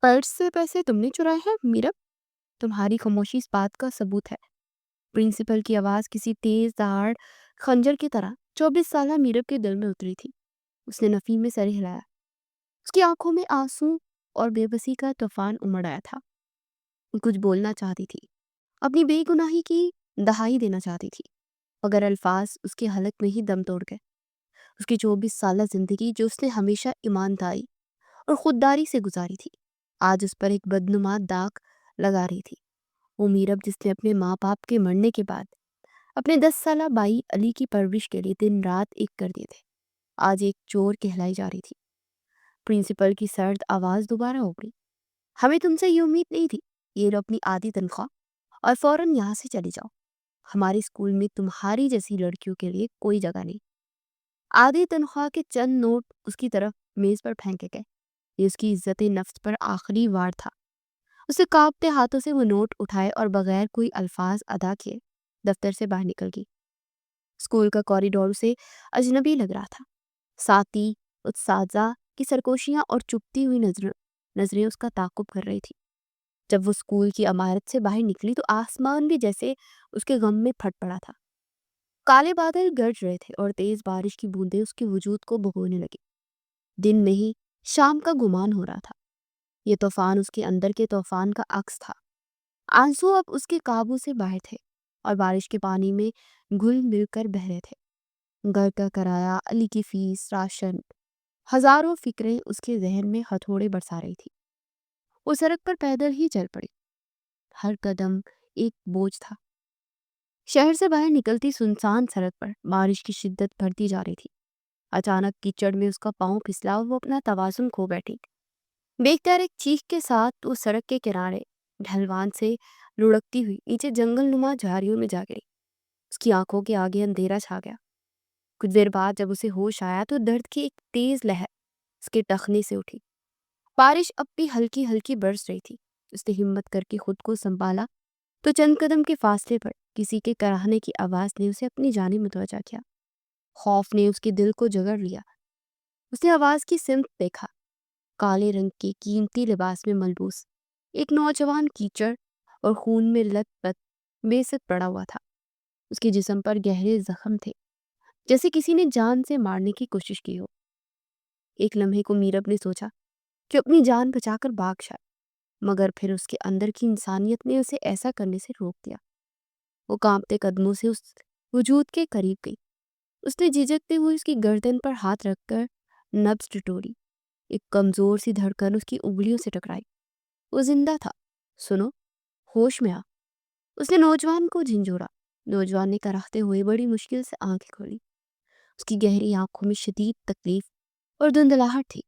Purse से पैसे तुमने चुराए हैं मीरब? तुम्हारी खामोशी इस बात का सबूत है। प्रिंसिपल की आवाज़ किसी तेज धार खंजर की तरह 24 साला मीरब के दिल में उतरी थी। उसने नफी में सर हिलाया। उसकी आंखों में आंसू और बेबसी का तूफान उमड़ आया था। वो कुछ बोलना चाहती थी, अपनी बेगुनाही की दहाई देना चाहती थी, मगर अल्फाज उसके हलक में ही दम तोड़ गए। उसकी 24 साला जिंदगी जो उसने हमेशा ईमानदारी और खुददारी से गुजारी थी, आज उस पर एक बदनुमा दाग लगा रही थी। वो मीरब जिसने अपने माँ बाप के मरने के बाद अपने 10 साला भाई अली की परवरिश के लिए दिन रात एक कर दिए थे, आज एक चोर कहलाई जा रही थी। प्रिंसिपल की सर्द आवाज दोबारा उभरी। हमें तुमसे ये उम्मीद नहीं थी। ये लो अपनी आधी तनख्वाह और फौरन यहाँ से चली जाओ। हमारे स्कूल में तुम्हारी जैसी लड़कियों के लिए कोई जगह नहीं। आधी तनख्वाह के चंद नोट उसकी तरफ मेज पर फेंके गए। ये उसकी इज्जत नफ्स पर आखिरी वार था। उसे कांपते हाथों से वो नोट उठाए और बगैर कोई अल्फाज अदा किए दफ्तर से बाहर निकल गई। स्कूल का कॉरिडोर उसे अजनबी लग रहा था। साथी उत्साजा की सरगोशियां और चुपती हुई नजरें उसका ताकुब कर रही थी। जब वो स्कूल की इमारत से बाहर निकली तो आसमान भी जैसे उसके गम में फट पड़ा था। काले बादल गरज रहे थे और तेज बारिश की बूंदें उसके वजूद को भिगोने लगी। दिन में ही शाम का गुमान हो रहा था। ये तूफान उसके अंदर के तूफान का अक्स था। आंसू अब उसके काबू से बाहर थे और बारिश के पानी में घुल मिल कर बह रहे थे। घर का किराया, अली की फीस, राशन, हजारों फिक्रें उसके जहन में हथौड़े बरसा रही थी। वो सड़क पर पैदल ही चल पड़ी। हर कदम एक बोझ था। शहर से बाहर निकलती सुनसान सड़क पर बारिश की शिद्दत बढ़ती जा रही थी। अचानक कीचड़ में उसका पांव फिसला और वो अपना तवाज़ुन खो बैठी। बेख्तियार एक चीख के साथ वो सड़क के किनारे ढलवान से लुढ़कती हुई नीचे जंगलनुमा झाड़ियों में जा गिरी। उसकी आंखों के आगे अंधेरा छा गया। कुछ देर बाद जब उसे होश आया तो दर्द की एक तेज लहर उसके टखने से उठी। बारिश अब भी हल्की हल्की बरस रही थी। उसने हिम्मत करके खुद को संभाला तो चंद कदम के फासले पर किसी के कराहने की आवाज ने उसे अपनी जानिब मुतवज्जा किया। खौफ ने उसके दिल को जकड़ लिया। उसने आवाज की सिमत देखा। काले रंग के कीमती लिबास में मलबूस एक नौजवान कीचड़ और खून में लथपथ बेसत पड़ा हुआ था। उसके जिस्म पर गहरे जख्म थे, जैसे किसी ने जान से मारने की कोशिश की हो। एक लम्हे को मीरब ने सोचा कि अपनी जान बचाकर भाग जाए, मगर फिर उसके अंदर की इंसानियत ने उसे ऐसा करने से रोक दिया। वो कांपते कदमों से उस वजूद के करीब गई। उसने झिझकते हुए उसकी गर्दन पर हाथ रखकर नब्ज टटोली। एक कमजोर सी धड़कन उसकी उंगलियों से टकराई। वो जिंदा था। सुनो, होश में आ। उसने नौजवान को झिंझोड़ा। नौजवान ने कराहते हुए बड़ी मुश्किल से आंखें खोली। उसकी गहरी आंखों में शदीद तकलीफ और धुंधलाहट थी।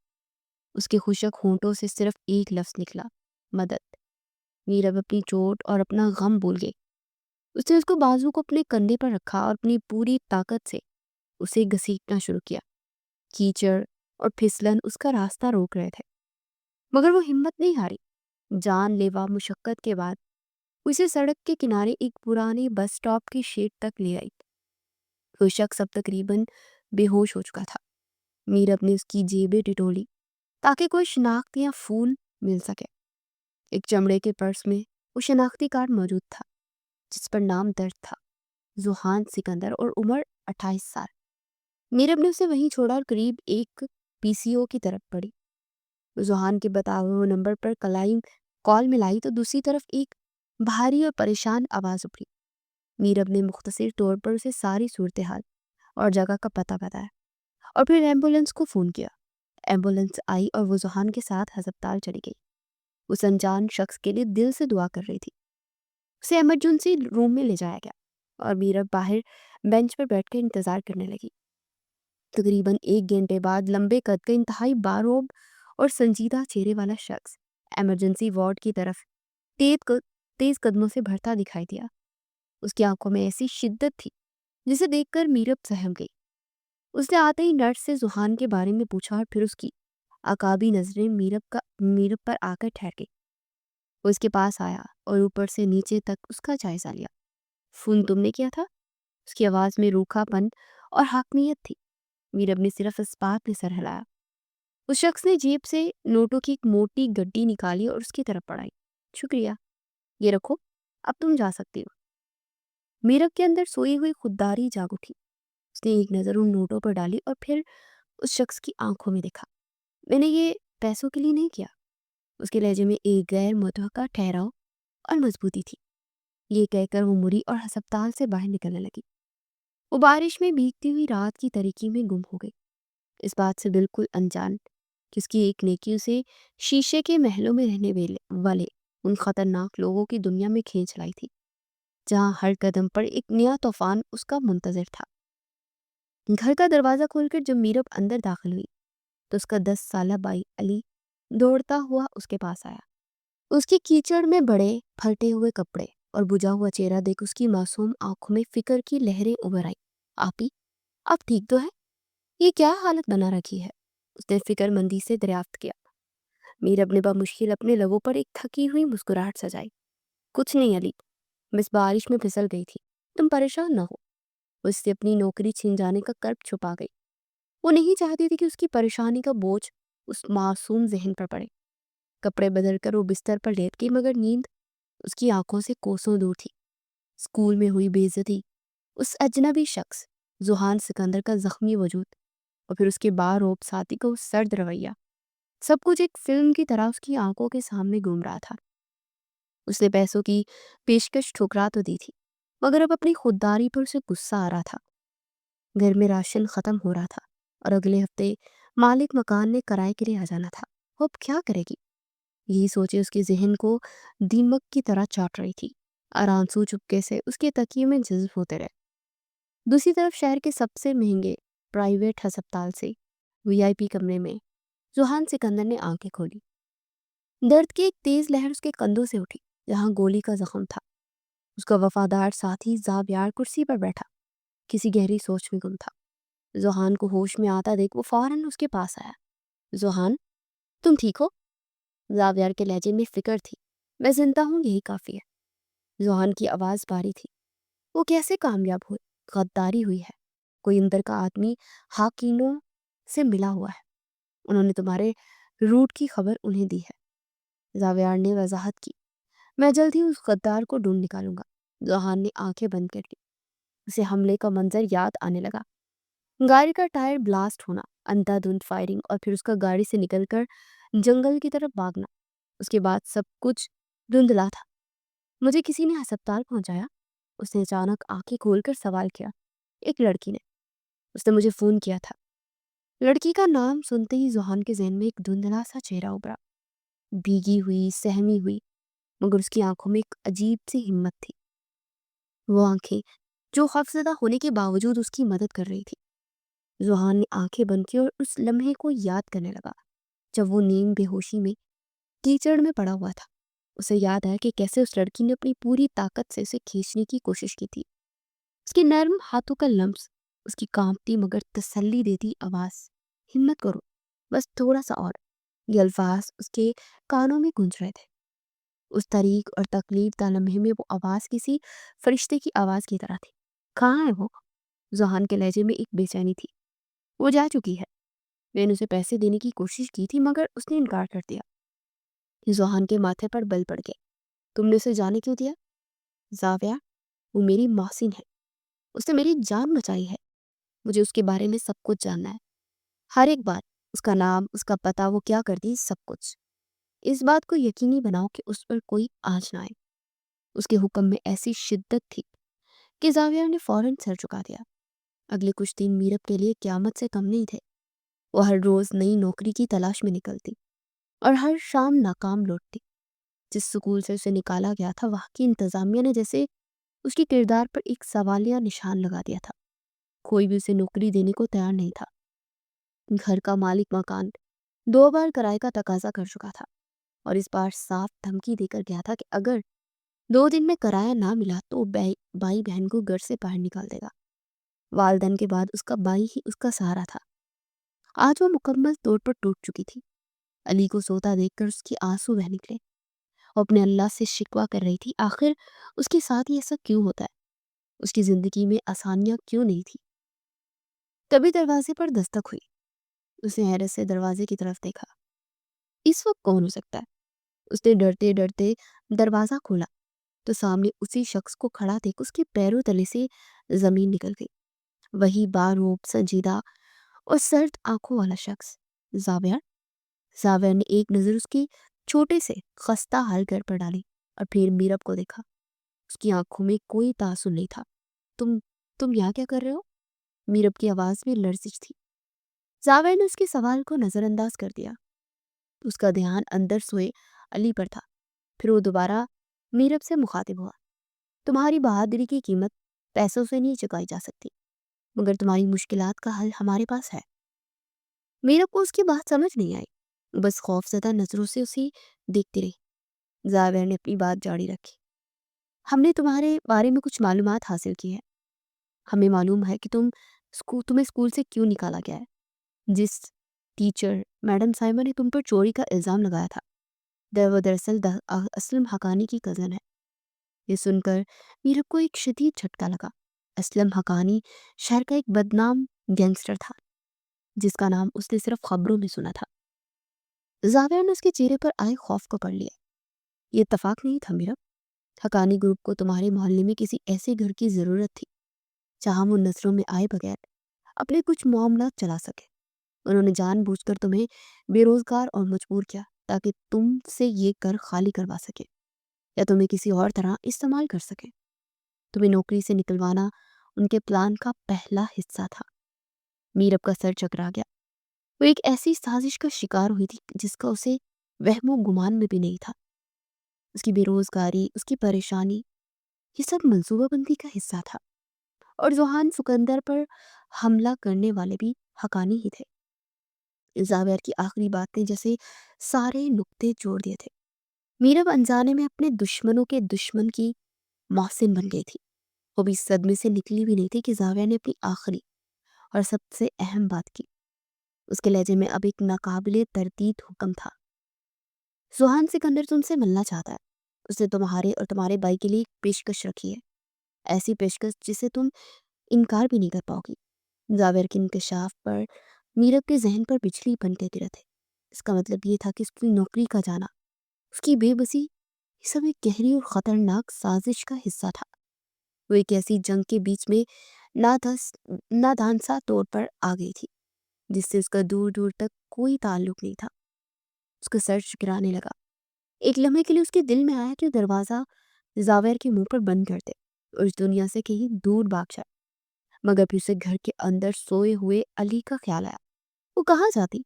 उसके खुशक होंठों से सिर्फ एक लफ्ज निकला, मदद। नीरव अपनी चोट और अपना गम भूल गई। उसने उसको बाजू को अपने कंधे पर रखा और अपनी पूरी ताकत से उसे घसीटना शुरू किया। कीचड़ और फिसलन उसका रास्ता रोक रहे थे, मगर वो हिम्मत नहीं हारी। जानलेवा मुशक्कत के बाद उसे सड़क के किनारे एक पुराने बस स्टॉप की शेड तक ले आई। वो शख्स अब तकरीबन बेहोश हो चुका था। मीरब ने उसकी जेबें टिटोली ताकि कोई शनाख्त या फूल मिल सके। एक चमड़े के पर्स में वो शनाख्ती कार्ड मौजूद था, जिस पर नाम दर्ज था, जुहान सिकंदर, और उम्र 28 साल। मीरब ने उसे वहीं छोड़ा और करीब एक पीसीओ की तरफ बढ़ी। जुहान के बताए हुए नंबर पर कॉल मिलाई तो दूसरी तरफ एक भारी और परेशान आवाज उभरी। मीरब ने मुख्तसर तौर पर उसे सारी सूरत हाल और जगह का पता बताया और फिर एम्बुलेंस को फ़ोन किया। एम्बुलेंस आई और वो जुहान के साथ अस्पताल चली गई। उस अनजान शख्स के लिए दिल से दुआ कर रही थी। उसे इमरजेंसी रूम में ले जाया गया और मीरब बाहर बेंच पर बैठकर इंतजार करने लगी। तकरीबन 1 घंटे बाद लंबे कद का इंतहाई बारोब और संजीदा चेहरे वाला शख्स इमरजेंसी वार्ड की तरफ तेज कदमों से बढ़ता दिखाई दिया। उसकी आंखों में ऐसी शिद्दत थी जिसे देखकर मीरब सहम गई। उसने आते ही नर्स से जुहान के बारे में पूछा और फिर उसकी अकाबी नजरें मीरब पर आकर ठहर गई। वो उसके पास आया और ऊपर से नीचे तक उसका जायजा लिया। फोन तुमने किया था? उसकी आवाज में रूखापन और हाकमियत थी। मीरब ने सिर्फ इस बात में सर हिलाया। उस शख्स ने जेब से नोटों की एक मोटी गड्डी निकाली और उसकी तरफ बढ़ाई। शुक्रिया, ये रखो, अब तुम जा सकती हो। मीरब के अंदर सोई हुई खुददारी जाग उठी। उसने एक नज़र उन नोटों पर डाली और फिर उस शख्स की आंखों में देखा। मैंने ये पैसों के लिए नहीं किया। उसके लहजे में एक गैर मुतवक्का ठहराव और मजबूती थी। ये कहकर वो मुड़ी और अस्पताल से बाहर निकलने लगी। वो बारिश में भीगती हुई रात की तारीकी में गुम हो गई, इस बात से बिल्कुल अनजान कि उसकी एक नेकी उसे शीशे के महलों में रहने वाले उन खतरनाक लोगों की दुनिया में खींच लाई थी, जहाँ हर कदम पर एक नया तूफान उसका मुंतजर था। घर का दरवाज़ा खोलकर जब मीरब अंदर दाखिल हुई तो उसका 10 साला भाई अली दौड़ता हुआ उसके पास आया। उसकी कीचड़ में बड़े फटे हुए कपड़े और बुझा हुआ चेहरा देख उसकी मासूम आंखों में फिक्र की लहरें उभर आई। आपी, आप ठीक तो है? ये क्या हालत बना रखी है? उसने फिक्रमंदी से दरियाफ्त किया। मीरब ने मुश्किल अपने लबों पर एक थकी हुई मुस्कुराहट सजाई। कुछ नहीं अली, बस बारिश में फिसल गई थी। तुम परेशान ना हो। उससे अपनी नौकरी छीन जाने का कर्ब छुपा गई। वो नहीं चाहती थी कि उसकी परेशानी का बोझ उस मासूम जहन पर पड़े। कपड़े बदल कर वो बिस्तर पर लेट गई, मगर नींद उसकी आंखों से कोसों दूर थी। स्कूल में हुई बेइज्जती, उस अजनबी शख्स जुहान सिकंदर का जख्मी वजूद और फिर उसके बारोब साथी का वो सर्द रवैया, सब कुछ एक फिल्म की तरह उसकी आंखों के सामने घूम रहा था। उसने पैसों की पेशकश ठुकरा तो दी थी, मगर अब अपनी खुददारी पर उसे गुस्सा आ रहा था। घर में राशन खत्म हो रहा था और अगले हफ्ते मालिक मकान ने किराए के लिए आ जाना था। वो अब क्या करेगी? यही सोचे उसके जहन को दीमक की तरह चाट रही थी। आरांसू चुपके से उसके तकिए में जज्ब होते रहे। दूसरी तरफ शहर के सबसे महंगे प्राइवेट अस्पताल से वीआईपी कमरे में जुहान सिकंदर ने आंखें खोली। दर्द की एक तेज लहर उसके कंधों से उठी। जहां गोली का जख्म था, उसका वफादार साथी जावियार कुर्सी पर बैठा किसी गहरी सोच में गुम था। जुहान को होश में आता देख वो फौरन उसके पास आया। जुहान, तुम ठीक हो? जावियार के लहजे में फिक्र थी। मैं जिंदा हूँ, यही काफी है। जुहान की आवाज भारी थी। वो कैसे कामयाब हुई? गद्दारी हुई है। कोई अंदर का आदमी हाकिनों से मिला हुआ है। उन्होंने तुम्हारे रूट की खबर उन्हें दी है। जावियार ने वजाहत की। मैं जल्द ही उस गद्दार को ढूंढ निकालूंगा। जुहान ने आंखें बंद कर ली। उसे हमले का मंजर याद आने लगा। गाड़ी का टायर ब्लास्ट होना, अंधाधुंध फायरिंग और फिर उसका गाड़ी से निकलकर जंगल की तरफ भागना। उसके बाद सब कुछ धुंधला था। मुझे किसी ने अस्पताल पहुंचाया? उसने अचानक आंखें खोलकर सवाल किया। एक लड़की ने। उसने मुझे फोन किया था। लड़की का नाम सुनते ही जुहान के जहन में एक धुंधला सा चेहरा उभरा। भीगी हुई, सहमी हुई, मगर उसकी आंखों में एक अजीब सी हिम्मत थी। वो आंखें जो खौफजदा होने के बावजूद उसकी मदद कर रही थी। जुहान ने आंखें बंद की और उस लम्हे को याद करने लगा जब वो नींद बेहोशी में कीचड़ में पड़ा हुआ था। उसे याद आया कि कैसे उस लड़की ने अपनी पूरी ताकत से उसे खींचने की कोशिश की थी। उसके नर्म हाथों का लम्स, उसकी कांपती मगर तसल्ली देती आवाज, हिम्मत करो, बस थोड़ा सा और। ये अल्फाज उसके कानों में गूंज रहे थे। उस तारीख और तकलीफ दा लम्हे में वो आवाज किसी फरिश्ते की आवाज की तरह थी। कहाँ है वो? जुहान के लहजे में एक बेचैनी थी। वो जा चुकी है। मैंने उसे पैसे देने की कोशिश की थी, मगर उसने इनकार कर दिया। जुहान के माथे पर बल पड़ गए। तुमने उसे जाने क्यों दिया? जाविया, वो मेरी मौसिन है। उसने मेरी जान बचाई है। मुझे उसके बारे में सब कुछ जानना है, हर एक बात। उसका नाम, उसका पता, वो क्या करती, सब कुछ। इस बात को यकीनी बनाओ कि उस पर कोई आँच ना आए। उसके हुक्म में ऐसी शिद्दत थी कि जाविया ने फौरन सर झुका दिया। अगले कुछ दिन मीरब के लिए क्यामत से कम नहीं थे। वो हर रोज नई नौकरी की तलाश में निकलती और हर शाम नाकाम लौटती। जिस स्कूल से उसे निकाला गया था, वहाँ की इंतजामिया ने जैसे उसके किरदार पर एक सवालिया निशान लगा दिया था। कोई भी उसे नौकरी देने को तैयार नहीं था। घर का मालिक मकान 2 बार किराए का तकाजा कर चुका था और इस बार साफ धमकी देकर गया था कि अगर 2 दिन में किराया ना मिला तो बाई बहन को घर से बाहर निकाल देगा। वालदन के बाद उसका बाई ही उसका सहारा था। आज वो मुकम्मल तौर पर टूट चुकी थी। अली को सोता देखकर उसके आंसू बह निकले। वो अपने अल्लाह से शिकवा कर रही थी, आखिर उसके साथ ये सब क्यों होता है? उसकी जिंदगी में आसानियां क्यों नहीं थी? तभी दरवाजे पर दस्तक हुई। اس نے حیرت سے دروازے کی طرف دیکھا۔ اس وقت کون ہو سکتا ہے؟ اس نے ڈرتے ڈرتے دروازہ کھولا تو سامنے اسی شخص کو کھڑا دیکھ اس کے پیروں تلے سے زمین نکل گئی۔ وہی باروب، سنجیدہ اور سرد آنکھوں والا شخص، زاویہ۔ زاویہ نے ایک نظر اس کے چھوٹے سے خستہ حال گھر پر ڈالی اور پھر میرب کو دیکھا۔ اس کی آنکھوں میں کوئی تعصب نہیں تھا۔ تم تم یہاں کیا کر رہے ہو؟ میرب کی آواز میں لرزش تھی۔ زاویہ نے اس کے سوال کو نظر انداز کر دیا۔ اس کا دھیان اندر سوئے علی پر تھا۔ پھر وہ دوبارہ میرب سے مخاطب ہوا۔ تمہاری بہادری کی قیمت پیسوں سے نہیں چکائی جا سکتی، مگر تمہاری مشکلات کا حل ہمارے پاس ہے۔ میرب کو اس کی بات سمجھ نہیں آئی، بس خوف زدہ نظروں سے اسے دیکھتی رہی۔ زاویہ نے اپنی بات جاری رکھی۔ ہم نے تمہارے بارے میں کچھ معلومات حاصل کی ہے۔ ہمیں معلوم ہے کہ تمہیں اسکول سے کیوں نکالا گیا ہے۔ جس ٹیچر میڈم سائمہ نے تم پر چوری کا الزام لگایا تھا، وہ دراصل اسلم حقانی کی کزن ہے۔ یہ سن کر میرے کو ایک شدید جھٹکا لگا۔ اسلم حقانی شہر کا ایک بدنام گینگسٹر تھا جس کا نام اس نے صرف خبروں میں سنا تھا۔ زاویہ نے اس کے چہرے پر آئے خوف کو پڑھ لیا۔ یہ اتفاق نہیں تھا میرا۔ حقانی گروپ کو تمہارے محلے میں کسی ایسے گھر کی ضرورت تھی جہاں وہ نظروں میں آئے بغیر اپنے کچھ معاملات چلا سکے۔ انہوں نے جان بوجھ کر تمہیں بے روزگار اور مجبور کیا تاکہ تم سے یہ کر خالی کروا سکے یا تمہیں کسی اور طرح استعمال کر سکے۔ تمہیں نوکری سے نکلوانا ان کے پلان کا پہلا حصہ تھا۔ میرب کا سر چکرا گیا۔ وہ ایک ایسی سازش کا شکار ہوئی تھی جس کا اسے وہم و گمان میں بھی نہیں تھا۔ اس کی بے روزگاری، اس کی پریشانی، یہ سب منصوبہ بندی کا حصہ تھا، اور ذوحان سکندر پر حملہ کرنے والے بھی حقانی ہی تھے۔ زاویہ کی آخری باتیں جیسے سارے نقطے جوڑ دیے تھے۔ میرب انجانے میں اپنے دشمنوں کے دشمن کی محسن بن گئی تھی۔ وہ بھی صدمے سے نکلی بھی نہیں تھی کہ زاویہ نے اپنی آخری اور سب سے اہم بات کی۔ اس کے لہجے میں اب ایک ناقابل تردید حکم تھا۔ ذوحان سکندر تم سے ملنا چاہتا ہے۔ اس نے تمہارے اور تمہارے بھائی کے لیے ایک پیشکش رکھی ہے، ایسی پیشکش جسے تم انکار بھی نہیں کر پاؤ گی۔ زاویہ کے انکشاف پر میرب کے ذہن پر بجلی بنتے گرے تھے۔ اس کا مطلب یہ تھا کہ اس کی نوکری کا جانا، اس کی بے بسی، یہ سب ایک گہری اور خطرناک سازش کا حصہ تھا۔ وہ ایک ایسی جنگ کے بیچ میں نادانسا طور پر آ گئی تھی جس سے اس کا دور دور تک کوئی تعلق نہیں تھا۔ اس کا سر چکرانے لگا۔ ایک لمحے کے لیے اس کے دل میں آیا کہ دروازہ زاویہ کے منہ پر بند کر دے اور اس دنیا سے کہیں دور بھاگ جائے، مگر پھر اسے گھر کے اندر سوئے ہوئے علی کا خیال آیا۔ وہ کہاں جاتی؟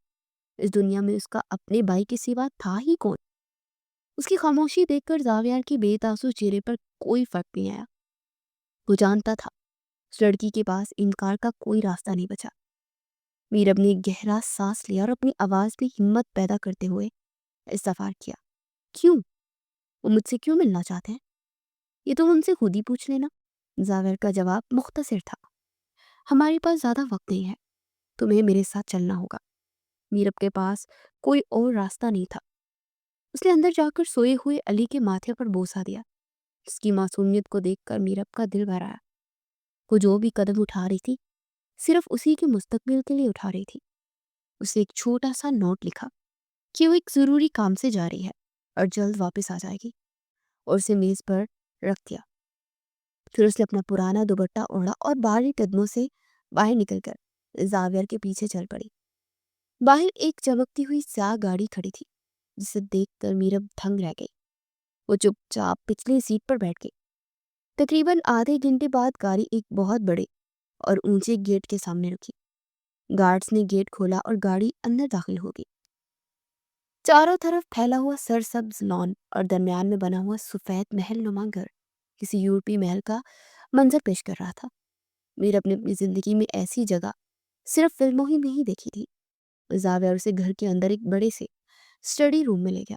اس دنیا میں اس کا اپنے بھائی کے سوا تھا ہی کون؟ اس کی خاموشی دیکھ کر زاویہ کی بے تاثر چہرے پر کوئی فرق نہیں آیا۔ وہ جانتا تھا اس لڑکی کے پاس انکار کا کوئی راستہ نہیں بچا۔ میرب نے گہرا سانس لیا اور اپنی آواز میں ہمت پیدا کرتے ہوئے استفسار کیا۔ کیوں؟ وہ مجھ سے کیوں ملنا چاہتے ہیں؟ یہ تم ان سے خود ہی پوچھ لینا۔ زاویہ کا جواب مختصر تھا۔ ہمارے پاس زیادہ وقت نہیں ہے، تمہیں میرے ساتھ چلنا ہوگا۔ میرب کے پاس کوئی اور راستہ نہیں تھا۔ اس نے اندر جا کر سوئے ہوئے علی کے ماتھے پر بوسہ دیا۔ اس کی معصومیت کو دیکھ کر میرب کا دل بھر آیا۔ وہ جو بھی قدم اٹھا رہی تھی صرف اسی کے مستقبل کے لیے اٹھا رہی تھی۔ اسے ایک چھوٹا سا نوٹ لکھا کہ وہ ایک ضروری کام سے جا رہی ہے اور جلد واپس آ جائے گی، اور اسے میز پر رکھ دیا۔ پھر اس نے اپنا پرانا دوپٹہ اوڑھا اور بھاری قدموں سے باہر نکل کر زاویہ کے پیچھے چل پڑی۔ باہر ایک چمکتی ہوئی سیاہ گاڑی کھڑی تھی جسے دیکھ کر میرب دھنگ رہ گئی۔ وہ چپ چاپ پچھلی سیٹ پر بیٹھ گئی۔ تقریباً آدھے گھنٹے بعد گاڑی ایک بہت بڑے اور اونچے گیٹ کے سامنے رکی۔ گارڈز نے گیٹ کھولا اور گاڑی اندر داخل ہو گئی۔ چاروں طرف پھیلا ہوا سرسبز لان اور درمیان میں بنا ہوا سفید محل نما گھر کسی یورپی محل کا منظر پیش کر رہا تھا۔ میرب نے اپنی زندگی میں ایسی جگہ صرف فلموں ہی میں ہی دیکھی تھی۔ زاویہ اسے گھر کے اندر ایک بڑے سے اسٹڈی روم میں لے گیا۔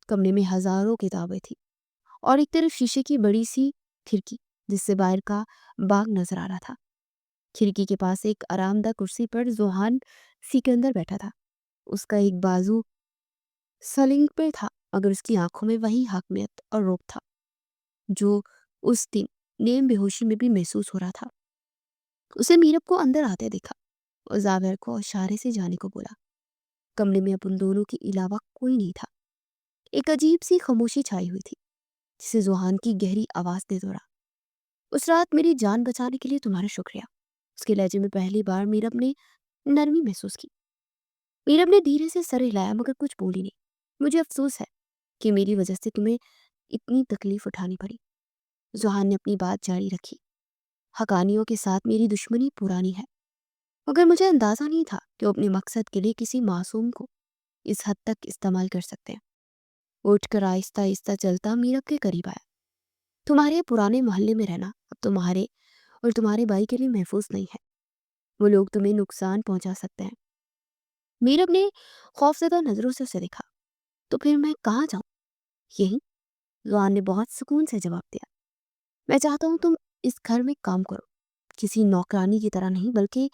کمرے میں ہزاروں کتابیں تھیں اور ایک طرف شیشے کی بڑی سی کھڑکی جس سے باہر کا باغ نظر آ رہا تھا۔ کھڑکی کے پاس ایک آرام دہ کرسی پر ذوحان سکندر بیٹھا تھا۔ اس کا ایک بازو سلنگ پہ تھا، مگر اس کی آنکھوں میں وہی حاکمیت اور رعب تھا جو اس دن نیم بے ہوشی میں بھی محسوس ہو رہا تھا۔ اسے میرب کو اندر آتے دیکھا और जावेर को इशारे से जाने को बोला। कमरे में अब उन दोनों के अलावा कोई नहीं था। एक अजीब सी खामोशी छाई हुई थी, जिसे जोहान की गहरी आवाज ने तोड़ा। उस रात मेरी जान बचाने के लिए तुम्हारा शुक्रिया। उसके लहजे में पहली बार मीरब ने नरमी महसूस की। मीरब ने धीरे से सर हिलाया मगर कुछ बोली नहीं। मुझे अफसोस है कि मेरी वजह से तुम्हें इतनी तकलीफ उठानी पड़ी। जोहान ने अपनी बात जारी रखी। हकानियों के साथ मेरी दुश्मनी पुरानी है, मगर मुझे अंदाजा नहीं था कि वो अपने मकसद के लिए किसी मासूम को इस हद तक इस्तेमाल कर सकते हैं। उठकर आहिस्ता आहिस्ता चलता मीरब के करीब आया। तुम्हारे पुराने मोहल्ले में रहना अब तुम्हारे और तुम्हारे भाई के लिए महफूज नहीं है। वो लोग तुम्हें नुकसान पहुंचा सकते हैं। मीरब ने खौफजदा नजरों से उसे देखा। तो फिर मैं कहाँ जाऊं? यही, जुआन ने बहुत सुकून से जवाब दिया। मैं चाहता हूं तुम इस घर में काम करो, किसी नौकरानी की तरह नहीं, बल्कि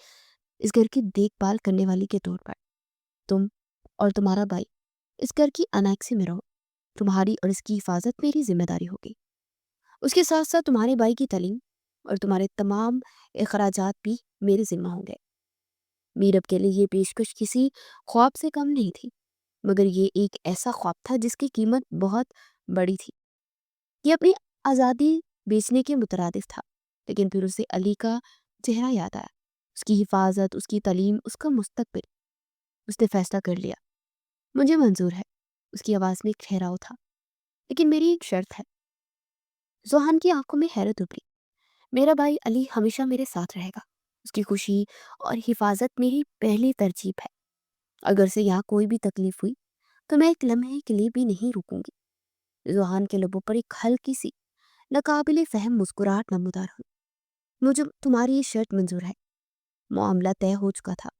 इस घर की देखभाल करने वाली के तौर पर। तुम और तुम्हारा भाई इस घर की अनेक्सी में रहो। तुम्हारी और इसकी हिफाजत मेरी जिम्मेदारी होगी। उसके साथ साथ तुम्हारे भाई की तालीम और तुम्हारे तमाम अखराजात भी मेरे जिम्मा होंगे। मीरब के लिए ये पेशकश किसी ख्वाब से कम नहीं थी, मगर ये एक ऐसा ख्वाब था जिसकी कीमत बहुत बड़ी थी। ये अपनी आज़ादी बेचने के मुतरादिफ था। लेकिन फिर उसे अली का चेहरा याद आया, उसकी हिफाजत, उसकी तालीम, उसका मुस्तकबिल। उसने फैसला कर लिया, मुझे मंजूर है। उसकी आवाज़ में एक ठहराव था। लेकिन मेरी एक शर्त है। जोहान की आंखों में हैरत उभरी। मेरा भाई अली हमेशा मेरे साथ रहेगा। उसकी खुशी और हिफाजत मेरी पहली तरजीह है। अगर से यहाँ कोई भी तकलीफ हुई तो मैं एक लम्हे के लिए भी नहीं रुकूंगी। जोहान के लबों पर एक हल्की सी नाकाबिले फहम मुस्कुराहट नमूदार हुई। मुझे तुम्हारी ये शर्त मंजूर है। मामला तय हो चुका था।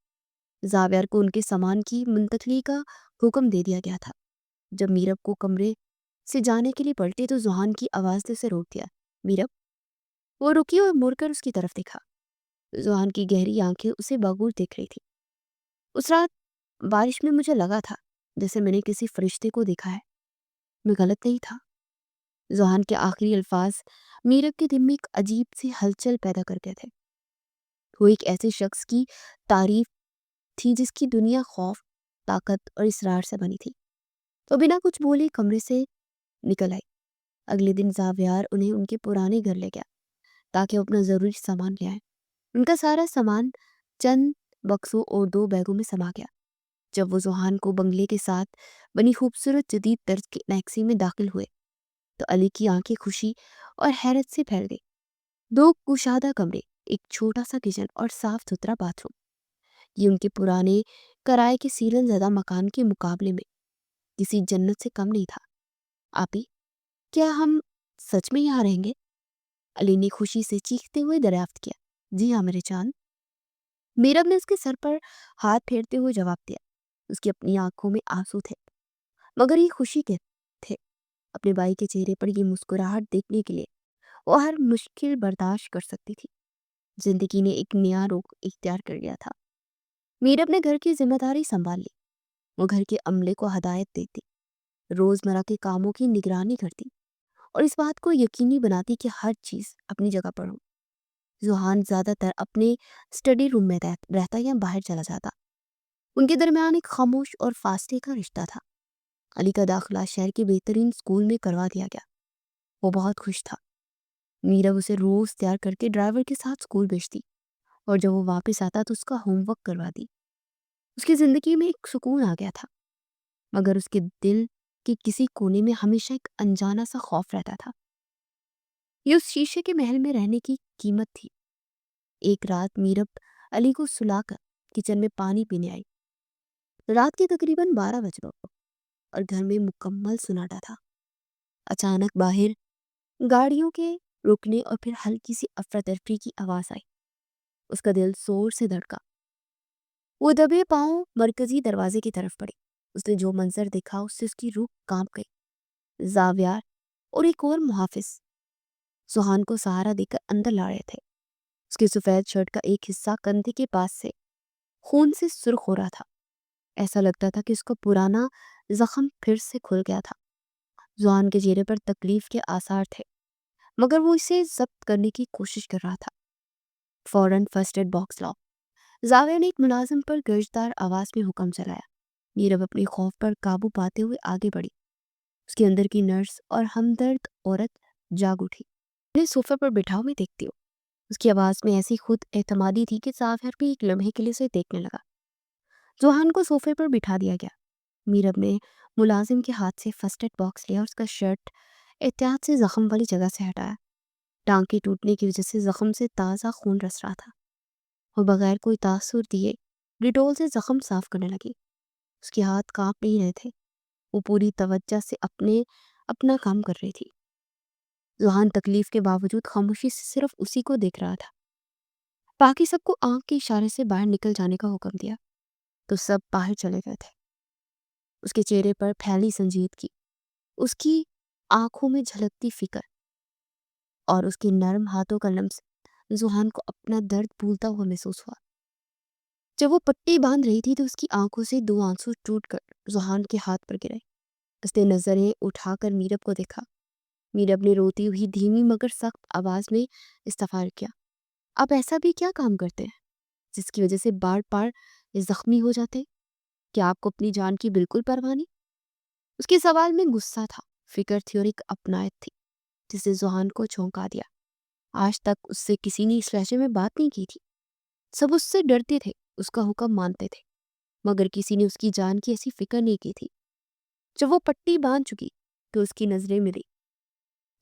जावियर को उनके सामान की मुंतकली का हुक्म दे दिया गया था। जब मीरब को कमरे से जाने के लिए पलटे तो जोहान की आवाज ने उसे रोक दिया। मीरब। वो रुकी और मुड़कर उसकी तरफ देखा। जोहान की गहरी आंखें उसे बागुर देख रही थी। उस रात बारिश में मुझे लगा था जैसे मैंने किसी फरिश्ते को देखा है। मैं गलत नहीं था। जोहान के आखिरी अल्फाज मीरब के दिल में एक अजीब सी हलचल पैदा कर गए थे। वो एक ऐसे शख्स की तारीफ थी जिसकी दुनिया खौफ, ताकत और इसरार से बनी थी। तो बिना कुछ बोले कमरे से निकल आई। अगले दिन जावियार उन्हें उनके पुराने घर ले गया ताकि वो अपना ज़रूरी सामान ले आए। उनका सारा सामान चंद बक्सों और 2 बैगों में समा गया। जब वो जोहान को बंगले के साथ बनी खूबसूरत जदीद तर्ज की टैक्सी में दाखिल हुए तो अली की आंखें खुशी और हैरत से फैल गई। 2 कुशादा कमरे, एक छोटा सा किचन और साफ सुथरा बाथरूम। ये उनके पुराने किराए के सीलन ज़दा मकान के मुकाबले में किसी जन्नत से कम नहीं था। आपी, क्या हम सच में यहाँ रहेंगे? अली ने खुशी से चीखते हुए दरियाफ्त किया। जी हाँ मेरे चांद। मीरब ने उसके सर पर हाथ फेरते हुए जवाब दिया। उसकी अपनी आंखों में आंसू थे, मगर ये खुशी के थे। अपने भाई के चेहरे पर ये मुस्कुराहट देखने के लिए वो हर मुश्किल बर्दाश्त कर सकती थी। जिंदगी ने एक नया रुख इख्तियार कर लिया था। मीरब ने घर की जिम्मेदारी संभाल ली। वो घर के अमले को हदायत देती, रोजमर्रा के कामों की निगरानी करती और इस बात को यकीनी बनाती कि हर चीज अपनी जगह पर हो। जोहान ज्यादातर अपने स्टडी रूम में रहता या बाहर चला जाता। उनके दरमियान एक खामोश और फासले का रिश्ता था। अली का दाखिला शहर के बेहतरीन स्कूल में करवा दिया गया। वो बहुत खुश था। मीरब उसे रोज तैयार करके ड्राइवर के साथ स्कूल भेजती और जब वो वापस आता तो उसका होमवर्क करवा दी। उसकी जिंदगी में एक सुकून आ गया था, मगर उसके दिल के किसी कोने में हमेशा एक अनजाना सा खौफ रहता था। ये उस शीशे के महल में रहने की कीमत थी। एक रात मीरब अली को सुलाकर किचन में पानी पीने आई। रात के तकरीबन 12 बज गए और घर में मुकम्मल सन्नाटा था। अचानक बाहर गाड़ियों के रुकने और फिर हल्की सी अफरा तफरी की आवाज आई। उसका दिल जोर से धड़का। वो दबे पांव मरकजी दरवाजे की तरफ बढ़ी। उसने जो मंजर देखा उससे उसकी रूह कांप गई। जावियार और एक और मुहाफिज सुहान को सहारा देकर अंदर ला रहे थे। उसकी सफेद शर्ट का एक हिस्सा कंधे के पास से खून से सुर्ख हो रहा था। ऐसा लगता था कि उसका पुराना जख्म फिर से खुल गया था। जुआन के चेहरे पर तकलीफ के आसार थे, मगर वो इसे जब्त करने की कोशिश कर रहा था। फौरन फर्स्ट एड बॉक्स लाओ, जाविया ने एक मुलाजिम पर गर्जदार आवाज में हुक्म चलाया। नीरव अपने खौफ पर काबू पाते हुए आगे बढ़ी। उसके अंदर की नर्स और हमदर्द औरत जाग उठी। उन्हें सोफे पर बिठाओ, मैं देखती हूँ। उसकी आवाज में ऐसी खुद एतमादी थी कि जाविया भी एक लम्हे के लिए उसे देखने लगा। जोहान को सोफे पर बिठा दिया गया। मीरब ने मुलाजिम के हाथ से फर्स्ट एड बॉक्स लिया और उसका शर्ट एहतियात से जख्म वाली जगह से हटाया। टांके टूटने की वजह से जख्म से ताज़ा खून रस रहा था। वो बगैर कोई तासुर दिए डिटोल से जख्म साफ करने लगी। उसके हाथ कांप नहीं रहे थे। वो पूरी तवज्जो से अपना काम कर रही थी। जोहान तकलीफ के बावजूद खामोशी से सिर्फ उसी को देख रहा था। बाकी सबको आंख के इशारे से बाहर निकल जाने का हुक्म दिया तो सब बाहर चले गए थे। उसके चेहरे पर फैली संजीदगी, उसकी आंखों में झलकती फिक्र और उसके नरम हाथों का लम्स जोहान को अपना दर्द भूलता हुआ महसूस हुआ। जब वो पट्टी बांध रही थी तो उसकी आंखों से 2 आंसू टूट कर जोहान के हाथ पर गिरे। उसने नजरें उठाकर मीरब को देखा। मीरब ने रोती हुई धीमी मगर सख्त आवाज में इस्तफार किया, आप ऐसा भी क्या काम करते हैं जिसकी वजह से बार बार जख्मी हो जाते हैं? क्या आपको अपनी जान की बिल्कुल परवाह नहीं? उसके सवाल में गुस्सा था, फिक्र थी और एक अपनायत थी जिसने जोहान को चौंका दिया। आज तक उससे किसी ने इस लहजे में बात नहीं की थी। सब उससे डरते थे, उसका हुक्म मानते थे, मगर किसी ने उसकी जान की ऐसी फिक्र नहीं की थी। जब वो पट्टी बांध चुकी तो उसकी नजरें मिली।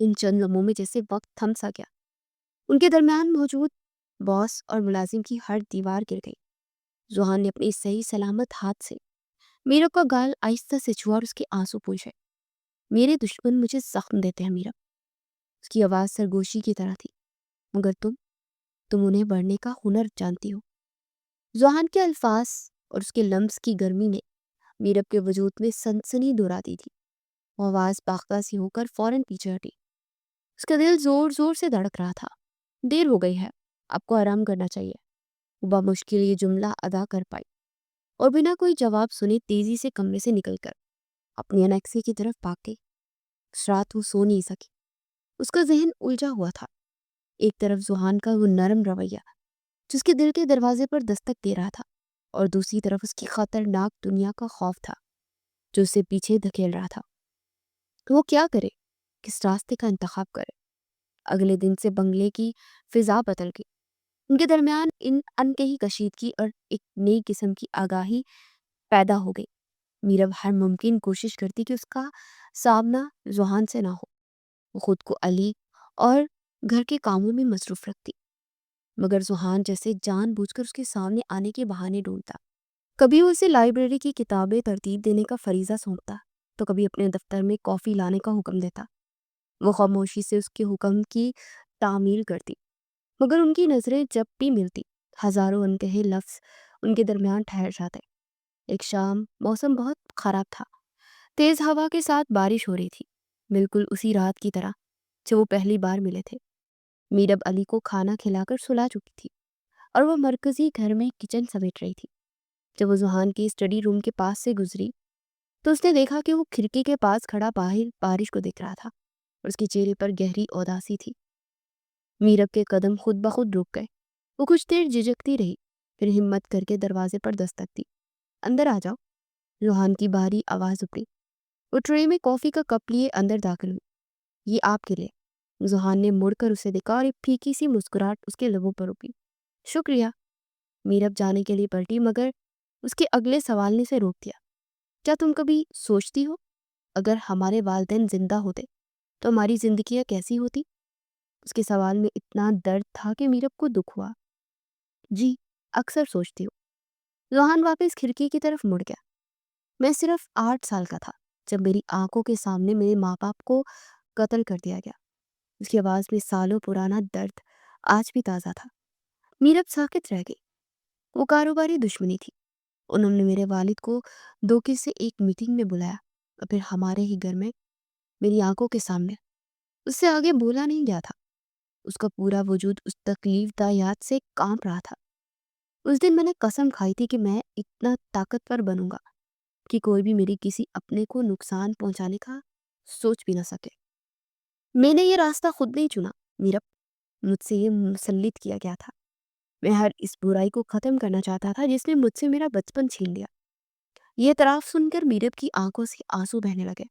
इन चंद लम्हों में जैसे वक्त थम सा गया। उनके दरमियान मौजूद बॉस और मुलाजिम की हर दीवार गिर गई। जोहान ने अपने सही सलामत हाथ से मीरा का गाल आहिस्ता से छुआ और उसके आंसू पूछे, मेरे दुश्मन मुझे जख्म देते हैं मीरा। उसकी आवाज सरगोशी की तरह थी, मगर तुम उन्हें बढ़ने का हुनर जानती हो। जोहान के अल्फाज और उसके लम्स की गर्मी ने मीरब के वजूद में सनसनी दोहरा दी थी। वो आवाज बाख्ता सी होकर फौरन पीछे हटी। उसका दिल जोर जोर से धड़क रहा था। देर हो गई है, आपको आराम करना चाहिए। वो बामुश्किल ये जुमला अदा कर पाई और बिना कोई जवाब सुने तेजी से कमरे से निकलकर अपनी अनेक्सी की तरफ भाग गई। उस रात वो सो नहीं सकी। उसका जहन उलझा हुआ था। एक तरफ जुहान का वो नरम रवैया जिसके दिल के दरवाजे पर दस्तक दे रहा था, और दूसरी तरफ उसकी खतरनाक दुनिया का खौफ था जो उसे पीछे धकेल रहा था। तो वो क्या करे, किस रास्ते का इंतखाब करे? अगले दिन से बंगले की फिजा बदल गई। उनके दरमियान इन अनकही कशीदगी और एक नई किस्म की आगाही पैदा हो गई। मीरब हर मुमकिन कोशिश करती कि उसका सामना जुहान से ना हो। वो खुद को अली और घर के कामों में मसरूफ रखती, मगर जुहान जैसे जानबूझकर उसके सामने आने के बहाने ढूंढता। कभी वो उसे लाइब्रेरी की किताबें तरतीब देने का फरीजा सौंपता, तो कभी अपने दफ्तर में कॉफ़ी लाने का हुक्म देता। वो खामोशी से उसके हुक्म की तामील करती, मगर उनकी नज़रें जब भी मिलती हजारों अनकहे लफ्ज़ उनके दरमियान ठहर जाते। एक शाम मौसम बहुत ख़राब था। तेज़ हवा के साथ बारिश हो रही थी, बिल्कुल उसी रात की तरह जब वो पहली बार मिले थे। मीरब अली को खाना खिलाकर सुला चुकी थी और वह मरकजी घर में किचन समेट रही थी। जब वो जुहान के स्टडी रूम के पास से गुजरी तो उसने देखा कि वो खिड़की के पास खड़ा बाहर बारिश को देख रहा था और उसके चेहरे पर गहरी उदासी थी। मीरब के कदम खुद ब खुद रुक गए। वो कुछ देर झिझकती रही, फिर हिम्मत करके दरवाजे पर दस्तक दी। अंदर आ जाओ, जुहान की भारी आवाज़ उभरी। वो ट्रे में कॉफ़ी का कप लिए अंदर दाखिल हुई। ये आपके लिए। जुहान ने मुड़कर उसे देखा और एक फीकी सी मुस्कुराहट उसके लबों पर उभरी। शुक्रिया। मीरब जाने के लिए पलटी, मगर उसके अगले सवाल ने उसे रोक दिया। क्या तुम कभी सोचती हो, अगर हमारे वालिदैन जिंदा होते तो हमारी जिंदगियां कैसी होती? उसके सवाल में इतना दर्द था कि मीरब को दुख हुआ। जी, अक्सर सोचती हूँ। रोहान वापस खिड़की की तरफ मुड़ गया। मैं सिर्फ 8 साल का था जब मेरी आंखों के सामने मेरे माँ बाप को कत्ल कर दिया गया। उसकी आवाज़ में सालों पुराना दर्द आज भी ताज़ा था। मीरब साकित रह गई। वो कारोबारी दुश्मनी थी। उन्होंने मेरे वालिद को धोखे से एक मीटिंग में बुलाया और फिर हमारे ही घर में मेरी आंखों के सामने। उससे आगे बोला नहीं गया था। उसका पूरा वजूद उस तकलीफदा याद से कांप रहा था। उस दिन मैंने कसम खाई थी कि मैं इतना ताकतवर बनूंगा कि कोई भी मेरी किसी अपने को नुकसान पहुंचाने का सोच भी ना सके। मैंने ये रास्ता खुद नहीं चुना मीरब, मुझसे ये मुसल्लित किया गया था। میں ہر اس برائی کو ختم کرنا چاہتا تھا جس نے مجھ سے میرا بچپن چھین لیا۔ یہ اعتراف سن کر میرب کی آنکھوں سے آنسو بہنے لگے۔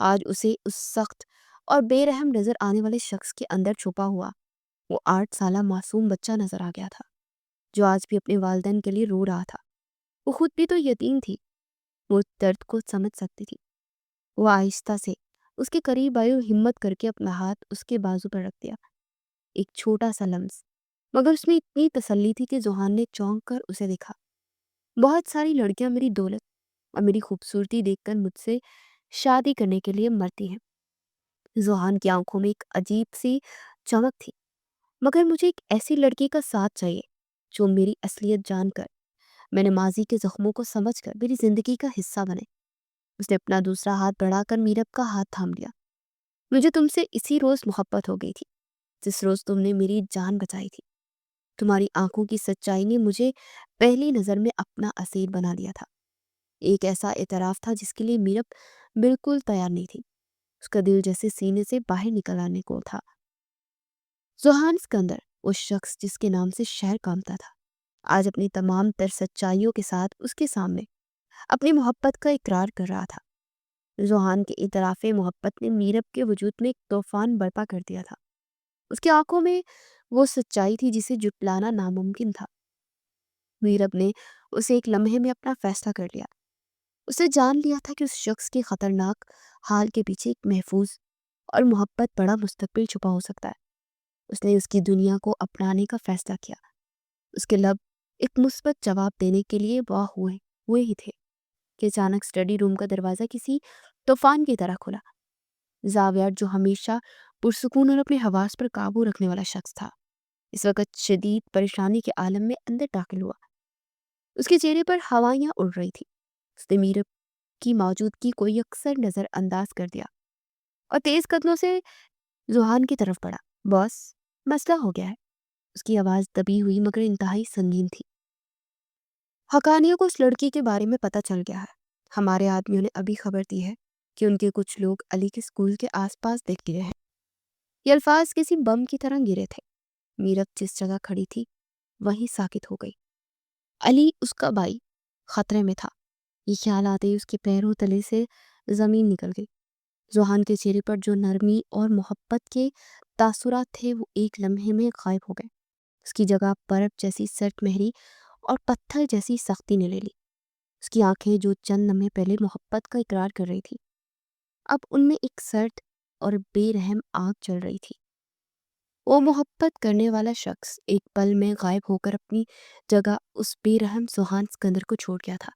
آج اسے اس سخت اور بے رحم نظر آنے والے شخص کے اندر چھپا ہوا وہ 8 سالہ معصوم بچہ نظر آ گیا تھا، جو آج بھی اپنے والدین کے لیے رو رہا تھا۔ وہ خود بھی تو یتیم تھی، وہ درد کو سمجھ سکتی تھی۔ وہ آہستہ سے اس کے قریب آئی اور ہمت کر کے اپنا ہاتھ اس کے بازو پر رکھ دیا۔ ایک چھوٹا سا لمس، مگر اس میں اتنی تسلی تھی کہ ذوحان نے چونک کر اسے دیکھا۔ بہت ساری لڑکیاں میری دولت اور میری خوبصورتی دیکھ کر مجھ سے شادی کرنے کے لیے مرتی ہیں۔ ذوحان کی آنکھوں میں ایک عجیب سی چمک تھی، مگر مجھے ایک ایسی لڑکی کا ساتھ چاہیے جو میری اصلیت جان کر، میں نے ماضی کے زخموں کو سمجھ کر میری زندگی کا حصہ بنے۔ اس نے اپنا دوسرا ہاتھ بڑھا کر میرب کا ہاتھ تھام لیا۔ مجھے تم سے اسی روز محبت ہو گئی تھی جس روز تم نے میری جان بچائی تھی۔ تمہاری آنکھوں کی سچائی نے مجھے پہلی نظر میں اپنا اسیر بنا لیا تھا۔ ایک ایسا اعتراف تھا جس کے لیے میرب بالکل تیار نہیں تھی۔ اس کا دل جیسے سینے سے باہر نکل آنے کو تھا۔ ذوحان اسکندر، وہ شخص جس کے نام سے شہر کانپتا تھا، آج اپنی تمام تر سچائیوں کے ساتھ اس کے سامنے اپنی محبت کا اقرار کر رہا تھا۔ ذوحان کے اعتراف محبت نے میرب کے وجود میں ایک طوفان برپا کر دیا تھا۔ اس کی آنکھوں میں وہ سچائی تھی جسے جھٹلانا ناممکن تھا۔ میرب نے اسے ایک لمحے میں اپنا فیصلہ کر لیا۔ اسے جان لیا تھا کہ اس شخص کے خطرناک حال کے پیچھے ایک محفوظ اور محبت بڑا مستقبل چھپا ہو سکتا ہے۔ اس نے اس کی دنیا کو اپنانے کا فیصلہ کیا۔ اس کے لب ایک مثبت جواب دینے کے لیے واہ ہوئے ہی تھے کہ اچانک اسٹڈی روم کا دروازہ کسی طوفان کی طرح کھلا۔ زاویہ، جو ہمیشہ پرسکون اور اپنے حواس پر قابو رکھنے والا شخص تھا، اس وقت شدید پریشانی کے عالم میں اندر داخل ہوا۔ اس کے چہرے پر ہوائیاں اڑ رہی تھی۔ اس نے میرب کی موجودگی کو یکسر نظر انداز کر دیا اور تیز قدموں سے ذوحان کی طرف بڑھا۔ باس، مسئلہ ہو گیا ہے۔ اس کی آواز دبی ہوئی مگر انتہائی سنگین تھی۔ حقانیوں کو اس لڑکی کے بارے میں پتہ چل گیا ہے۔ ہمارے آدمیوں نے ابھی خبر دی ہے کہ ان کے کچھ لوگ علی کے اسکول کے آس پاس دیکھ لیے ہیں۔ یہ الفاظ کسی بم کی طرح گرے تھے۔ میرب جس جگہ کھڑی تھی وہیں ساکت ہو گئی۔ علی، اس کا بھائی، خطرے میں تھا۔ یہ خیال آتے ہی اس کے پیروں تلے سے زمین نکل گئی۔ ذوحان کے چہرے پر جو نرمی اور محبت کے تاثرات تھے وہ ایک لمحے میں غائب ہو گئے۔ اس کی جگہ برف جیسی سرد مہری اور پتھر جیسی سختی نے لے لی۔ اس کی آنکھیں جو چند لمحے پہلے محبت کا اقرار کر رہی تھی، اب ان میں ایک سرد اور بے رحم آگ چل رہی تھی۔ وہ محبت کرنے والا شخص ایک پل میں غائب ہو کر اپنی جگہ اس بے رحم ذوحان اسکندر کو چھوڑ گیا تھا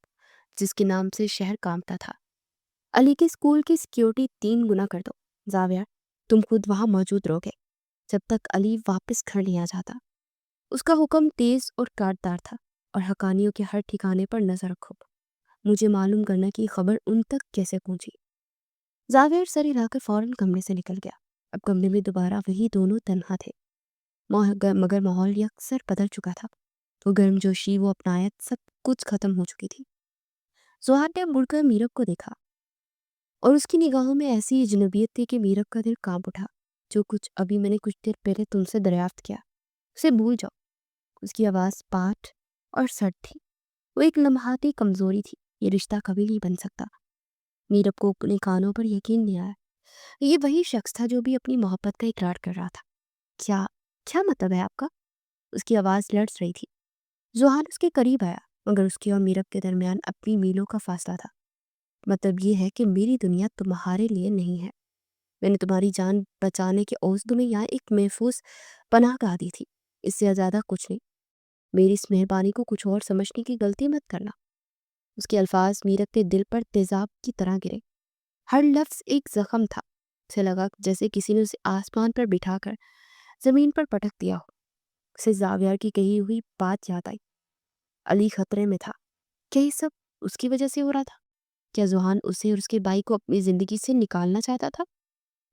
جس کے نام سے شہر کانپتا تھا۔ علی کے اسکول کی سیکیورٹی 3 گنا کر دو۔ زاویہ، تم خود وہاں موجود رہو گے جب تک علی واپس گھر نہیں آ جاتا۔ اس کا حکم تیز اور کاٹدار تھا، اور حقانیوں کے ہر ٹھکانے پر نظر رکھو۔ مجھے معلوم کرنا کہ خبر ان تک کیسے پہنچی۔ زاویہ سر ہلا کر فوراً کمرے سے نکل گیا۔ اب کمرے میں دوبارہ وہی دونوں تنہا تھے، مگر ماحول یکسر بدل چکا تھا۔ وہ گرم جوشی، وہ اپنایت، سب کچھ ختم ہو چکی تھی۔ ذوحان نے مڑ کر میرب کو دیکھا اور اس کی نگاہوں میں ایسی اجنبیت تھی کہ میرب کا دل کانپ اٹھا۔ جو کچھ ابھی میں نے کچھ دیر پہلے تم سے دریافت کیا، اسے بھول جاؤ۔ اس کی آواز پاٹ اور سرد تھی۔ وہ ایک لمحاتی کمزوری تھی۔ یہ رشتہ کبھی نہیں بن سکتا۔ میرب کو اپنے کانوں پر یقین نہیں آیا۔ یہ وہی شخص تھا جو بھی اپنی محبت کا اقرار کر رہا تھا۔ کیا مطلب ہے آپ کا؟ اس کی آواز لرز رہی تھی۔ ذوحان اس کے قریب آیا، مگر اس کی اور میرب کے درمیان اپنی میلوں کا فاصلہ تھا۔ مطلب یہ ہے کہ میری دنیا تمہارے لیے نہیں ہے۔ میں نے تمہاری جان بچانے کے عوض تمہیں یہاں ایک محفوظ پناہ گاہ دی تھی، اس سے زیادہ کچھ نہیں۔ میری اس مہربانی کو کچھ اور سمجھنے کی غلطی مت کرنا۔ اس کے الفاظ میرب کے دل پر تیزاب کی طرح گرے۔ ہر لفظ ایک زخم تھا۔ اسے لگا جیسے کسی نے اسے آسمان پر بٹھا کر زمین پر پٹک دیا ہو۔ اسے زاویہ کی کہی ہوئی بات یاد آئی۔ علی خطرے میں تھا۔ کیا یہ سب اس کی وجہ سے ہو رہا تھا؟ کیا ذوحان اسے اور اس کے بھائی کو اپنی زندگی سے نکالنا چاہتا تھا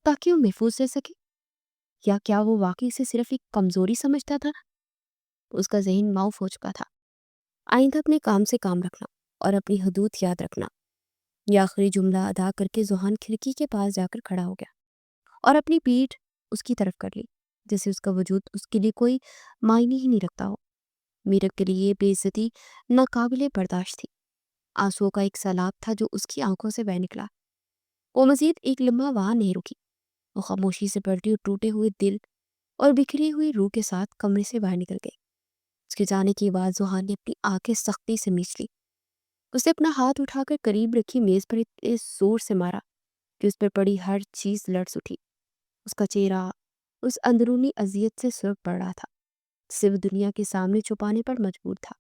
تاکہ وہ محفوظ رہ سکے؟ یا کیا وہ واقعی اسے صرف ایک کمزوری سمجھتا تھا؟ اس کا ذہن معاف ہو چکا تھا۔ آئندہ اپنے کام سے کام رکھنا اور اپنی حدود یاد رکھنا۔ یہ آخری جملہ ادا کر کے ذوحان کھڑکی کے پاس جا کر کھڑا ہو گیا اور اپنی پیٹھ اس کی طرف کر لی، جیسے اس کا وجود اس کے لیے کوئی معنی ہی نہیں رکھتا ہو۔ मीरब के लिए ये बेइज्जती नाकाबिले बर्दाश्त थी। आंसुओं का एक सैलाब था जो उसकी आंखों से बह निकला। वो मजीद एक लम्हा वहां नहीं रुकी। वो खामोशी से बढ़ती और टूटे हुए दिल और बिखरी हुई रूह के साथ कमरे से बाहर निकल गई। उसके जाने के बाद जुहान ने अपनी आंखें सख्ती से मींच ली। उसने अपना हाथ उठाकर करीब रखी मेज पर इतने जोर से मारा कि उस पर पड़ी हर चीज लर्ज उठी। उसका चेहरा उस अंदरूनी अजियत से सुर्ख पड़ रहा था, सिर्फ दुनिया के सामने छुपाने पर मजबूर था।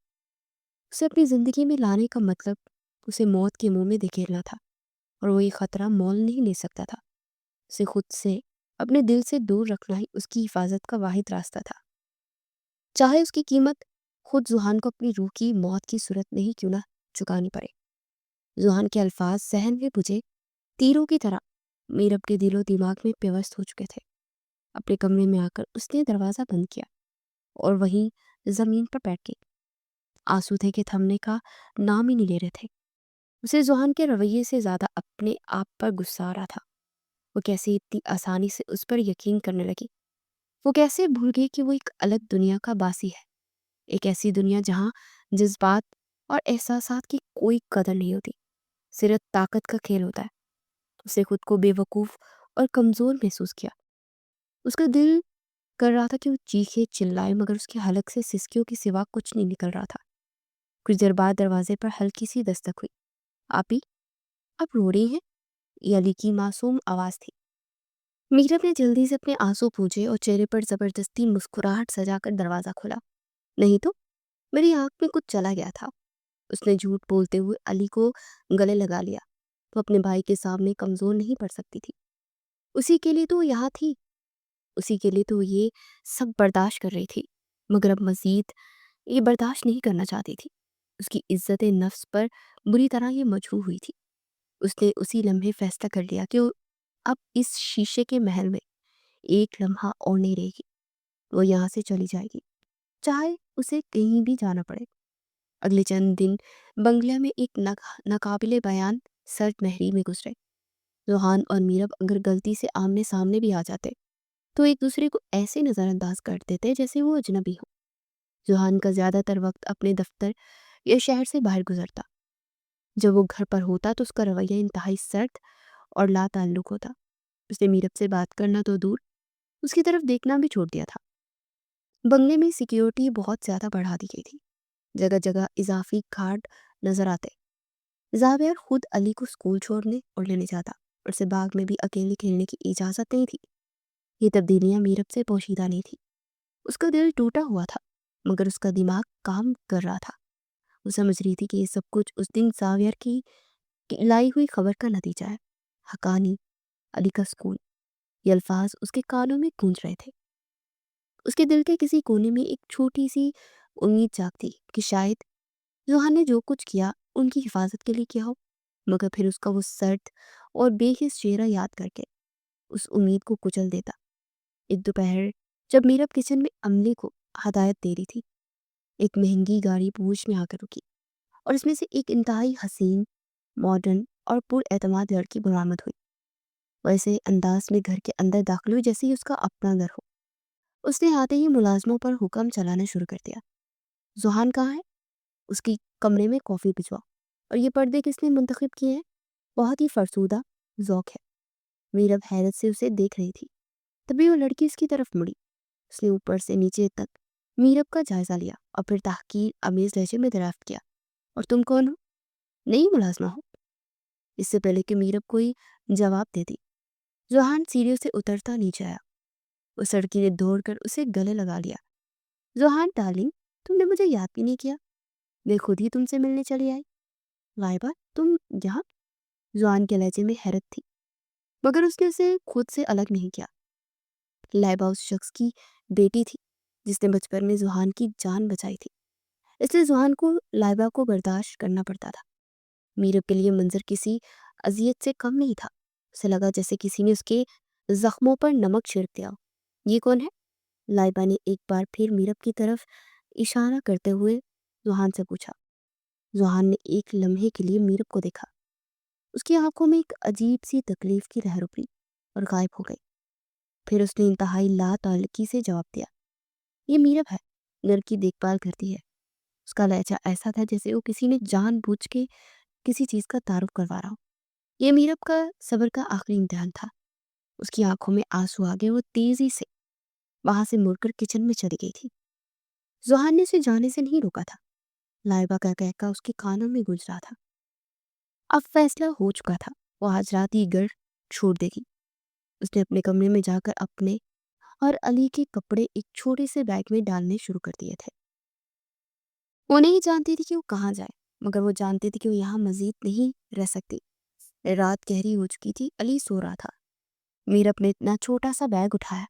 उसे अपनी जिंदगी में लाने का मतलब उसे मौत के मुंह में धकेलना था, और वो ये खतरा मोल नहीं ले सकता था। उसे खुद से, अपने दिल से दूर रखना ही उसकी हिफाजत का वाहिद रास्ता था, चाहे उसकी कीमत खुद जुहान को अपनी रूह की मौत की सूरत में ही क्यों ना चुकानी पड़े। जुहान के अल्फाज सहन में बुझे तीरों की तरह मीरब के दिलो दिमाग में पेवस्त हो चुके थे। अपने कमरे में आकर उसने दरवाज़ा बंद किया और वहीं ज़मीन पर बैठ गई। आंसू थे कि थमने का नाम ही नहीं ले रहे थे। उसे जुहान के रवैये से ज़्यादा अपने आप पर गुस्सा आ रहा था। वो कैसे इतनी आसानी से उस पर यकीन करने लगी। वो कैसे भूल गई कि वो एक अलग दुनिया का बासी है, एक ऐसी दुनिया जहाँ जज्बात और एहसासात की कोई कदर नहीं होती, सिर्फ ताकत का खेल होता है। उसे खुद को बेवकूफ़ और कमज़ोर महसूस किया। उसका दिल कर रहा था कि वो चीखे चिल्लाए, मगर उसके हलक से सिसकियों के सिवा कुछ नहीं निकल रहा था। कुछ देर बाद दरवाजे पर हल्की सी दस्तक हुई। "आपी, आप रो रही हैं?" ये अली की मासूम आवाज़ थी। मीरब ने जल्दी से अपने आंसू पूंछे और चेहरे पर जबरदस्ती मुस्कुराहट सजाकर दरवाज़ा खोला। "नहीं तो, मेरी आंख में कुछ चला गया था।" उसने झूठ बोलते हुए अली को गले लगा लिया। वो अपने भाई के सामने कमज़ोर नहीं पड़ सकती थी। उसी के लिए तो वो यहाँ थी, उसी के लिए तो वो ये सब बर्दाश्त कर रही थी, मगर अब मज़ीद ये बर्दाश्त नहीं करना चाहती थी। उसकी इज्जत नफ्स पर बुरी तरह ये मजरूह हुई थी। उसने उसी लम्हे फैसला कर लिया कि वो अब इस शीशे के महल में एक लम्हा और नहीं रहेगी। वो यहाँ से चली जाएगी, चाहे उसे कहीं भी जाना पड़े। अगले चंद दिन बंगला में एक नाकाबिले बयान सर्द महरी में गुजरे। जोहान और मीरब अगर गलती से आमने सामने भी आ जाते तो एक दूसरे को ऐसे नज़रअंदाज कर देते जैसे वो अजनबी हो। जोहान का ज़्यादातर वक्त अपने दफ्तर या शहर से बाहर गुजरता। जब वो घर पर होता तो उसका रवैया इंतहाई सर्द और लाताल्लुक होता। उसने मीरब से बात करना तो दूर, उसकी तरफ देखना भी छोड़ दिया था। बंगले में सिक्योरिटी बहुत ज़्यादा बढ़ा दी गई थी। जगह जगह इजाफी गार्ड नजर आते। जावियर खुद अली को स्कूल छोड़ने और लेने जाता, और उसे बाग में भी अकेले खेलने की इजाज़त नहीं थी। ये तब्दीलियां मीरब से पोशीदा नहीं थी। उसका दिल टूटा हुआ था, मगर उसका दिमाग काम कर रहा था। वो समझ रही थी कि ये सब कुछ उस दिन जावियर की लाई हुई खबर का नतीजा है। हकानी, अली का स्कूल, ये अल्फाज उसके कानों में गूंज रहे थे। उसके दिल के किसी कोने में एक छोटी सी उम्मीद जागती कि शायद जोहान ने जो कुछ किया उनकी हिफाजत के लिए किया हो। मगर फिर उसका वो सर्द और बेहिस चेहरा याद करके उस उम्मीद को कुचल देता। एक दोपहर जब मीरब किचन में अमले को हदायत दे रही थी, एक महंगी गाड़ी पूछ में आकर रुकी, और इसमें से एक इंतहाई हसीन, मॉडर्न और पुरएतमाद लड़की बरामद हुई। वैसे अंदाज में घर के अंदर दाखिल हुई जैसे ही उसका अपना घर हो। उसने आते ही मुलाजमों पर हुक्म चलाना शुरू कर दिया। जुहान कहाँ है? उसकी कमरे में कॉफ़ी भिजवाओ। और ये पर्दे किसने मुंतखब किए हैं? बहुत ही फरसूदा ज़ौक है। मीरब हैरत से उसे देख रही थी। तभी वो लड़की उसकी तरफ मुड़ी। उसने ऊपर से नीचे तक मीरब का जायजा लिया और फिर ताहकीर आमेज लहजे में दरियाफ्त किया, "और तुम कौन हो? नई मुलाजमा हो?" इससे पहले कि मीरब कोई जवाब देती, जोहान सीढ़ियों से उतरता नीचे आया। उस लड़की ने दौड़कर उसे गले लगा लिया। "जोहान डार्लिंग, तुमने मुझे याद भी नहीं किया। मैं खुद ही तुमसे मिलने चली आई। लाइबा, तुम यहाँ?" जोहान के लहजे में हैरत थी, मगर उसने उसे खुद से अलग नहीं किया। लाइबा उस शख्स की बेटी थी जिसने बचपन में जोहान की जान बचाई थी, इसलिए जोहान को लाइबा को बर्दाश्त करना पड़ता था। मीरब के लिए मंजर किसी अजियत से कम नहीं था। उसे लगा जैसे किसी ने उसके जख्मों पर नमक छिड़क दिया हो। "ये कौन है?" लाइबा ने एक बार फिर मीरब की तरफ इशारा करते हुए जोहान से पूछा। जोहान ने एक लम्हे के लिए मीरब को देखा। उसकी आंखों में एक अजीब सी तकलीफ की लहर उभरी और गायब हो गई। फिर उसने इंतहाई लाताल्लुकी से जवाब दिया, "ये मीरब है, घर की देखभाल करती है। اس کا لہجہ ایسا تھا جیسے وہ کسی نے جان بوجھ کے کسی چیز کا تعارف کروا رہا ہو۔ یہ میرب کا صبر کا آخری امتحان تھا۔ اس کی آنکھوں میں آنسو آ گئے، وہ تیزی سے وہاں سے مڑ کر کچن میں چلی گئی تھی۔ زوہان نے اسے جانے سے نہیں روکا تھا۔ لائبہ کا کہکا اس کے کانوں میں گونج رہا تھا۔ اب فیصلہ ہو چکا تھا، وہ آج رات ہی گھر چھوڑ دے گی۔ اس نے اپنے کمرے میں جا کر اپنے اور علی کے کپڑے ایک چھوٹے سے بیگ میں ڈالنے شروع کر دیے تھے۔ وہ نہیں جانتی تھی کہ وہ کہاں جائے، مگر وہ جانتی تھی کہ وہ یہاں مزید نہیں رہ سکتی۔ رات گہری ہو چکی تھی، علی سو رہا تھا۔ میرب نے اتنا چھوٹا سا بیگ اٹھایا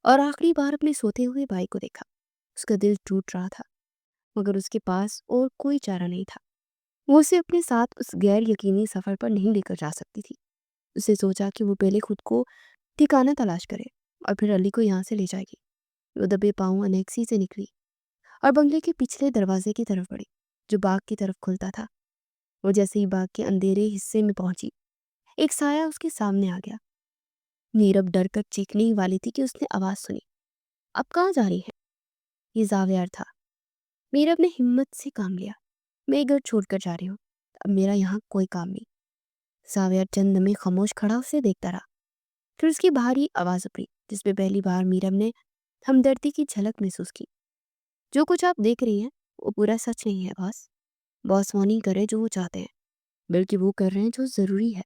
اور آخری بار اپنے سوتے ہوئے بھائی کو دیکھا۔ اس کا دل ٹوٹ رہا تھا، مگر اس کے پاس اور کوئی چارہ نہیں تھا۔ وہ اسے اپنے ساتھ اس غیر یقینی سفر پر نہیں لے کر جا سکتی تھی۔ اسے سوچا کہ وہ پہلے خود کو ٹھکانہ تلاش کرے اور پھر علی کو یہاں سے لے جائے گی۔ وہ دبے پاؤں انیکسی سے نکلی اور بنگلے کے پچھلے دروازے کی طرف بڑھی جو باغ کی طرف کھلتا تھا۔ وہ جیسے ہی باغ کے اندھیرے حصے میں پہنچی، ایک سایہ اس کے سامنے آ گیا۔ میرب ڈر کر چیخنے ہی والی تھی کہ اس نے آواز سنی۔ اب کہاں جا رہی ہے؟ یہ زاویار تھا۔ میرب نے ہمت سے کام لیا۔ میں گھر چھوڑ کر جا رہی ہوں، اب میرا یہاں کوئی کام نہیں۔ زاویار چند لمحے خاموش کھڑا اسے دیکھتا رہا، پھر اس کی بھاری آواز ابھری جس میں پہلی بار میرب نے ہمدردی کی جھلک محسوس کی۔ جو کچھ آپ دیکھ رہی ہیں وہ پورا سچ نہیں ہے باس۔ باس وہ نہیں کر رہے جو وہ چاہتے ہیں، بلکہ وہ کر رہے ہیں جو ضروری ہے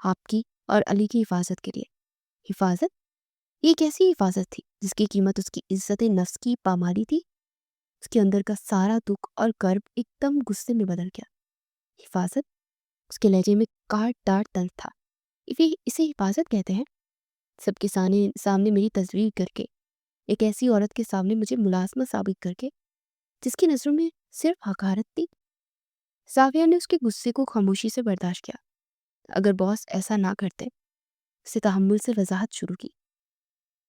آپ کی اور علی کی حفاظت کے لیے۔ حفاظت؟ یہ کیسی حفاظت تھی جس کی قیمت اس کی عزت نفس کی پامالی تھی؟ اس کے اندر کا سارا دکھ اور کرب ایک دم غصے میں بدل گیا۔ حفاظت؟ اس کے لہجے میں کاٹ ڈاٹ تلخ تھا۔ اسے حفاظت کہتے ہیں؟ سب کے سامنے میری تصویر کر کے، ایک ایسی عورت کے سامنے مجھے ملازمت ثابت کر کے جس کی نظروں میں صرف حقارت تھی۔ زاویہ نے اس کے غصے کو خاموشی سے برداشت کیا۔ اگر باس ایسا نہ کرتے، اسے تحمل سے وضاحت شروع کی،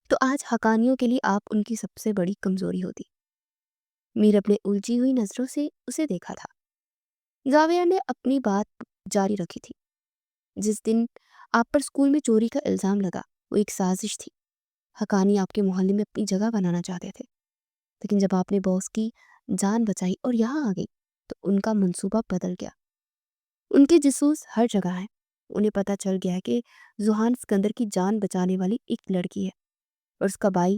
تو آج حقانیوں کے لیے آپ ان کی سب سے بڑی کمزوری ہوتی۔ میر اپنے الجھی ہوئی نظروں سے اسے دیکھا تھا۔ زاویہ نے اپنی بات جاری رکھی تھی۔ جس دن آپ پر اسکول میں چوری کا الزام لگا وہ ایک سازش تھی۔ حقانی آپ کے محلے میں اپنی جگہ بنانا چاہتے تھے، لیکن جب آپ نے باس کی جان بچائی اور یہاں آ گئی تو ان کا منصوبہ بدل گیا۔ ان کے جاسوس ہر جگہ ہیں۔ انہیں پتہ چل گیا ہے کہ زوہان اسکندر کی جان بچانے والی ایک لڑکی ہے اور اس کا بھائی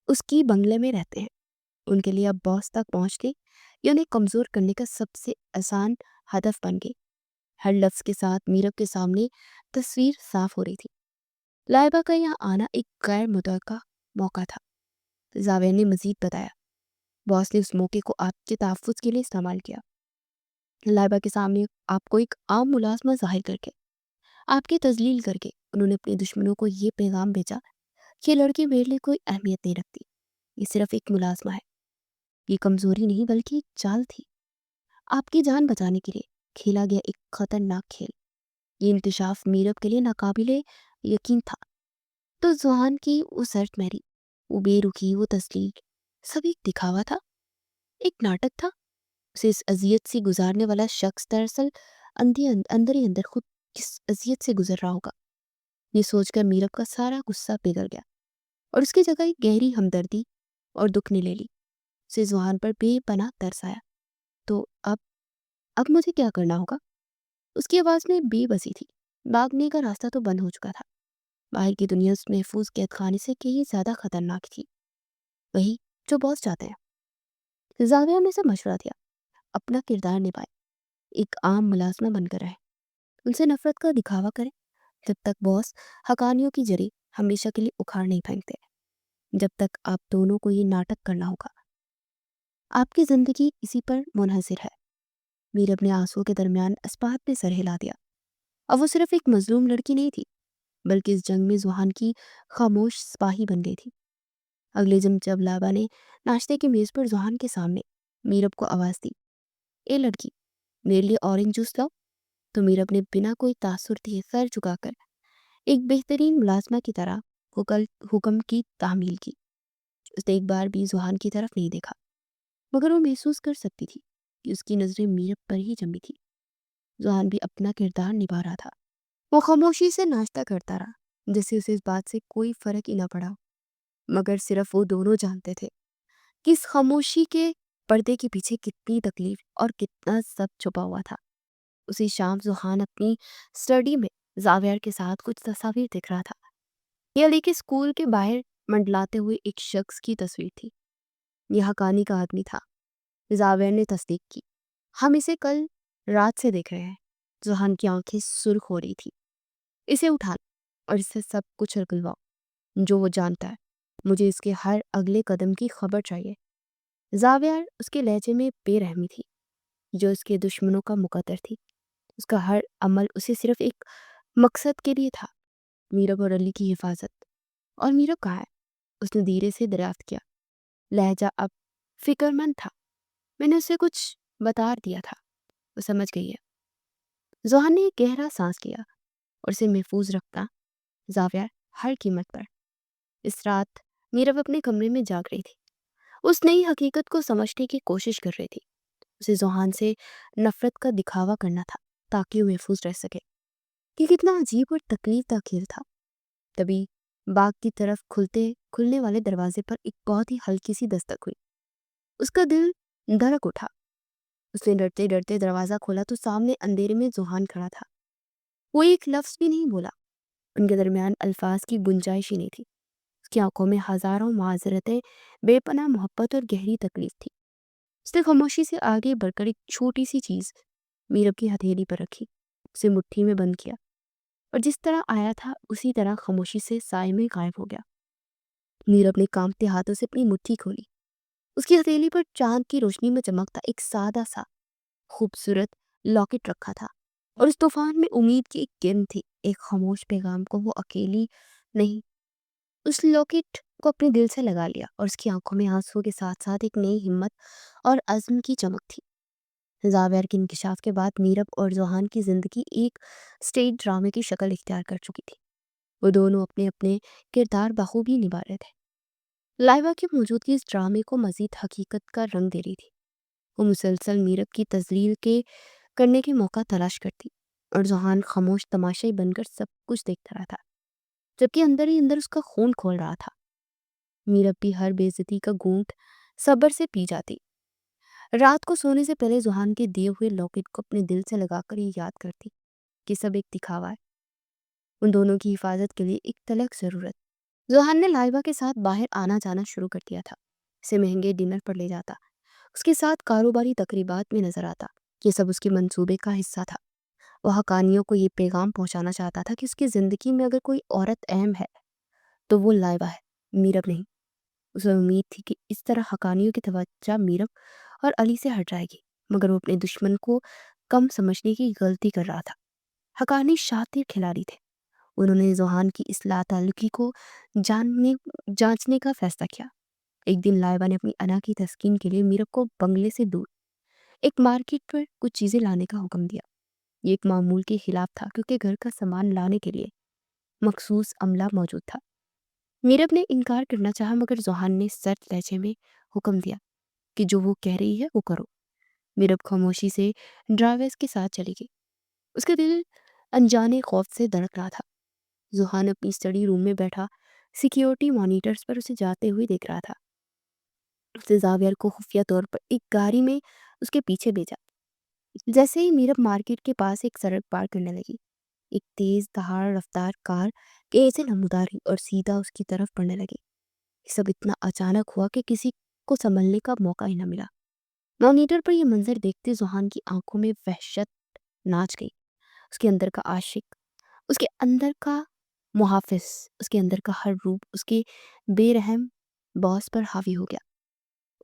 اس کی بنگلے میں رہتے ہیں۔ ان کے لیے اب باس تک پہنچنے یا انہیں کمزور کرنے کا سب سے آسان ہدف بن گئی۔ ہر لفظ کے ساتھ میرب کے سامنے تصویر صاف ہو رہی تھی۔ لائبہ کا یہاں آنا ایک غیر متوقع موقع تھا۔ زاویہ نے مزید بتایا، باس نے اس موقع کو آپ کے تحفظ کے لیے استعمال کیا۔ لائبہ کے سامنے آپ کو ایک عام ملازمہ ظاہر کر کے، آپ کی تذلیل کر کے، انہوں نے اپنے دشمنوں کو یہ پیغام بھیجا کہ لڑکی میرے لیے کوئی اہمیت نہیں رکھتی، یہ صرف ایک ملازمہ ہے۔ یہ کمزوری نہیں بلکہ ایک چال تھی، آپ کی جان بچانے کے لیے کھیلا گیا ایک خطرناک کھیل۔ یہ انکشاف میرب کے لیے ناقابل یقین تھا۔ تو زوہان کی وہ سرد میری، وہ بے رخی، وہ تذلیل، سب ایک دکھاوا تھا، ایک ناٹک تھا۔ اسے اس اذیت سے گزارنے والا شخص دراصل اندر ہی اندر خود کس اذیت سے گزر رہا ہوگا۔ یہ سوچ کر میرب کا سارا غصہ پگھل گیا اور اس کی جگہ ایک گہری ہمدردی اور دکھ نے لے لی۔ اسے زوہان پر بے پناہ ترس آیا۔ تو اب مجھے کیا کرنا ہوگا؟ اس کی آواز میں بے بسی تھی۔ بھاگنے کا راستہ تو بند ہو چکا تھا۔ باہر کی دنیا اس محفوظ قید خانے سے کہیں زیادہ خطرناک تھی، وہی جو باس چاہتے ہیں۔ زاویہ نے سے مشورہ دیا، اپنا کردار نبھائے، ایک عام ملازمہ بن کر رہے، ان سے نفرت کا دکھاوا کرے جب تک باس حقانیوں کی جڑیں ہمیشہ کے لیے اکھاڑ نہیں پھینکتے، جب تک آپ دونوں کو یہ ناٹک کرنا ہوگا۔ آپ کی زندگی اسی پر منحصر ہے۔ میرب نے آنسوؤں کے درمیان اسپات پہ سر ہلا دیا۔ اب وہ صرف ایک مظلوم لڑکی نہیں تھی، بلکہ اس جنگ میں زوہان کی خاموش سپاہی بن گئی تھی۔ اگلے دن جب لائبہ نے ناشتے کی میز پر زوہان کے سامنے میرب کو آواز دی، اے لڑکی، میرے لیے اورنج جوس لاؤ، تو میرب نے بنا کوئی تاثر دیے سر جھکا کر ایک بہترین ملازمہ کی طرح حکم کی تعمیل کی۔ اس نے ایک بار بھی زوہان کی طرف نہیں دیکھا، مگر وہ محسوس کر سکتی تھی کہ اس کی نظریں میرب پر ہی جمی تھی۔ زوہان بھی اپنا کردار نبھا رہا تھا۔ وہ خاموشی سے ناشتہ کرتا رہا، جیسے اسے اس بات سے کوئی فرق ہی نہ پڑا، مگر صرف وہ دونوں جانتے تھے کہ اس خاموشی کے पर्दे के पीछे कितनी तकलीफ और कितना सब छुपा हुआ था। उसी शाम ज़ुहान अपनी स्टडी में ज़ावियर के साथ कुछ तस्वीर देख रहा था। ये अली के स्कूल के बाहर मंडलाते हुए एक शख्स की तस्वीर थी। यह हकानी का आदमी था। ज़ावियर ने तस्दीक की। हम इसे कल रात से देख रहे हैं। ज़ुहान की आंखें सुर्ख हो रही थी। इसे उठा और इससे सब कुछ निकलवाओ जो वो जानता है। मुझे इसके हर अगले कदम की खबर चाहिए। ज़ावियर उसके लहजे में बेरहमी थी जो उसके दुश्मनों का मुकद्दर थी। उसका हर अमल उसे सिर्फ एक मकसद के लिए था, मीरब और अली की हिफाजत। और मीरब कहाँ है? उसने धीरे से दरियाफ्त किया। लहजा अब फिक्रमंद था। मैंने उसे कुछ बता दिया था, वो समझ गई है। ज़ुहान ने एक गहरा सांस लिया और उसे महफूज रखता। ज़ावियर हर कीमत पर। इस रात मीरब अपने कमरे में जाग रही थी। उस नई हकीकत को समझने की कोशिश कर रही थी। उसे ज़ुहान से नफरत का दिखावा करना था ताकि वो महफूज रह सके। ये कितना अजीब और तकलीफ का खेल था। तभी बाग की तरफ खुलने वाले दरवाजे पर एक बहुत ही हल्की सी दस्तक हुई। उसका दिल धड़क उठा। उसने डरते डरते दरवाजा खोला तो सामने अंधेरे में ज़ुहान खड़ा था। वो एक लफ्ज़ भी नहीं बोला। उनके दरमियान अल्फाज की गुंजाइश ही नहीं थी। उसकी आंखों में हजारों माजरतें, बेपनाह मोहब्बत और गहरी तकलीफ थी। उसने खामोशी से आगे बढ़कर एक छोटी सी चीज़ मीरब की हथेली पर रखी, उसे मुट्ठी में बंद किया और जिस तरह आया था उसी तरह खामोशी से साए में गायब हो गया। मीरब ने कांपते हाथों से अपनी मुट्ठी खोली। उसकी हथेली पर चांद की रोशनी में चमकता एक सादा सा खूबसूरत लॉकेट रखा था और उस तूफान में उम्मीद की एक किरण थी, एक खामोश पैगाम को वो अकेली नहीं। उस लॉकेट को अपने दिल से लगा लिया और उसकी आंखों में आंसुओं के साथ साथ एक नई हिम्मत और अज़्म की चमक थी। ज़ावियर के इंकिशाफ के बाद मीरब और ज़ुहान की ज़िंदगी एक स्टेज ड्रामे की शक्ल इख्तियार कर चुकी थी। वो दोनों अपने अपने किरदार बखूबी निभा रहे थे। लाइबा की मौजूदगी इस ड्रामे को मज़ीद हकीकत का रंग दे रही थी। वो मुसलसल मीरब की तज़लील के करने के मौका तलाश करती और ज़ुहान खामोश तमाशाई बनकर सब कुछ देखता रहा था, जबकि अंदर ही अंदर उसका खून खोल रहा था। मीरब भी हर बेइज्जती का घूंट सब्र से पी जाती। रात को सोने से पहले ज़ुहान के दिए हुए लॉकेट को अपने दिल से लगाकर ये याद करती कि सब एक दिखावा है, उन दोनों की हिफाजत के लिए एक तलक ज़रूरत। ज़ुहान ने लाइबा के साथ बाहर आना जाना शुरू कर दिया था। उसे महंगे डिनर पर ले जाता, उसके साथ कारोबारी तकरीबात में नजर आता। ये सब उसके मंसूबे का हिस्सा था। वह हकानियों को ये पैगाम पहुंचाना चाहता था कि उसकी ज़िंदगी में अगर कोई औरत अहम है तो वो लाइबा है, मीरब नहीं। उसे उम्मीद थी कि इस तरह हकानियों की तवज्जो मीरब और अली से हट जाएगी, मगर वो अपने दुश्मन को कम समझने की गलती कर रहा था। हकानी शातिर खिलाड़ी थे। उन्होंने ज़ुहान की इस लाताल्लुकी को जानने जांचने का फैसला किया। एक दिन लाइबा ने अपनी अना की तस्कीन के लिए मीरब को बंगले से दूर एक मार्केट पर कुछ चीज़ें लाने का हुक्म दिया। ये एक मामूल के खिलाफ था क्योंकि घर का सामान लाने के लिए मखसूस अमला मौजूद था। मीरब ने इनकार करना चाहा मगर ज़ुहान ने सख्त लहजे में हुक्म दिया कि जो वो कह रही है वो करो। मीरब खामोशी से ड्राइवर्स के साथ चली गई। उसका दिल अनजाने खौफ से धड़क रहा था। ज़ुहान अपनी स्टडी रूम में बैठा सिक्योरिटी मॉनिटर्स पर उसे जाते हुए देख रहा था। उसने ज़ावियर को खुफिया तौर पर एक गाड़ी में उसके पीछे भेजा। जैसे ही मीरब मार्केट के पास एक सड़क पार करने लगी, एक तेज धार रफ्तार कार तेज से नमदारी और सीधा उसकी तरफ बढ़ने लगी। ये सब इतना अचानक हुआ कि किसी को संभलने का मौका ही न मिला। मॉनिटर पर यह मंजर देखते ज़ुहान की आंखों में वहशत नाच गई। उसके अंदर का आशिक, उसके अंदर का मुहाफिज, उसके अंदर का हर रूप उसके बेरहम बॉस पर हावी हो गया।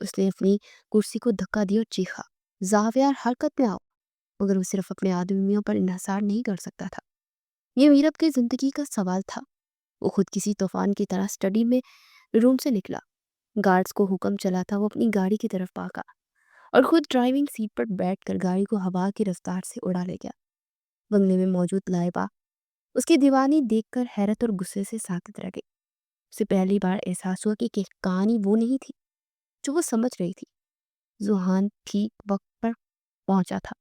उसने अपनी कुर्सी को धक्का दिया और चीखा, ज़ावियर हरकत में आओ। मगर वो सिर्फ अपने आदमियों पर इन्हिसार नहीं कर सकता था। ये मीरब की जिंदगी का सवाल था। वो खुद किसी तूफान की तरह स्टडी में रूम से निकला। गार्ड्स को हुक्म चला था, वो अपनी गाड़ी की तरफ भागा और खुद ड्राइविंग सीट पर बैठकर गाड़ी को हवा की रफ्तार से उड़ा ले गया। बंगले में मौजूद लाइबा उसकी दीवानी देखकर हैरत और गुस्से से साकित रह गई। उसे पहली बार एहसास हुआ कि कहानी वो नहीं थी जो वो समझ रही थी। ज़ुहान ठीक वक्त पर पहुंचा था।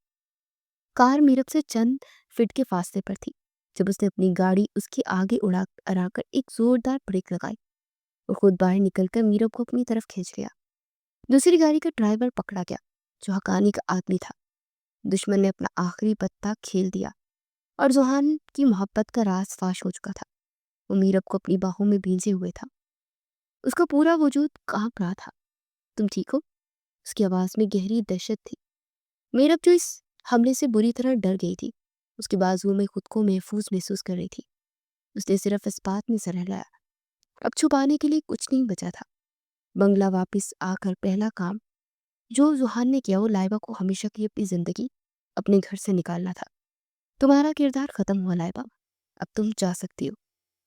कार मीरब से चंद फीट के फासले पर थी जब उसने अपनी गाड़ी उसके आगे उड़ा अड़ाकर एक जोरदार ब्रेक लगाई और खुद बाहर निकलकर मीरब को अपनी तरफ खींच लिया। दूसरी गाड़ी का ड्राइवर पकड़ा गया जो हकानी का आदमी था। दुश्मन ने अपना आखिरी पत्ता खेल दिया और जुहान की मोहब्बत का राज फाश हो चुका था। वो मीरब को अपनी बाहों में भींजे हुए था। उसका पूरा वजूद कांप रहा था। तुम ठीक हो? उसकी आवाज में गहरी दहशत थी। मीरब जो इस हमले से बुरी तरह डर गई थी, उसके बाजुओं में खुद को महफूज महसूस कर रही थी। उसने सिर्फ इस बात में सर हिलाया, अब छुपाने के लिए कुछ नहीं बचा था। बंगला वापस आकर पहला काम जो जुहान ने किया वो लाइबा को हमेशा की अपनी जिंदगी अपने घर से निकालना था। तुम्हारा किरदार खत्म हुआ लाइबा, अब तुम जा सकती हो।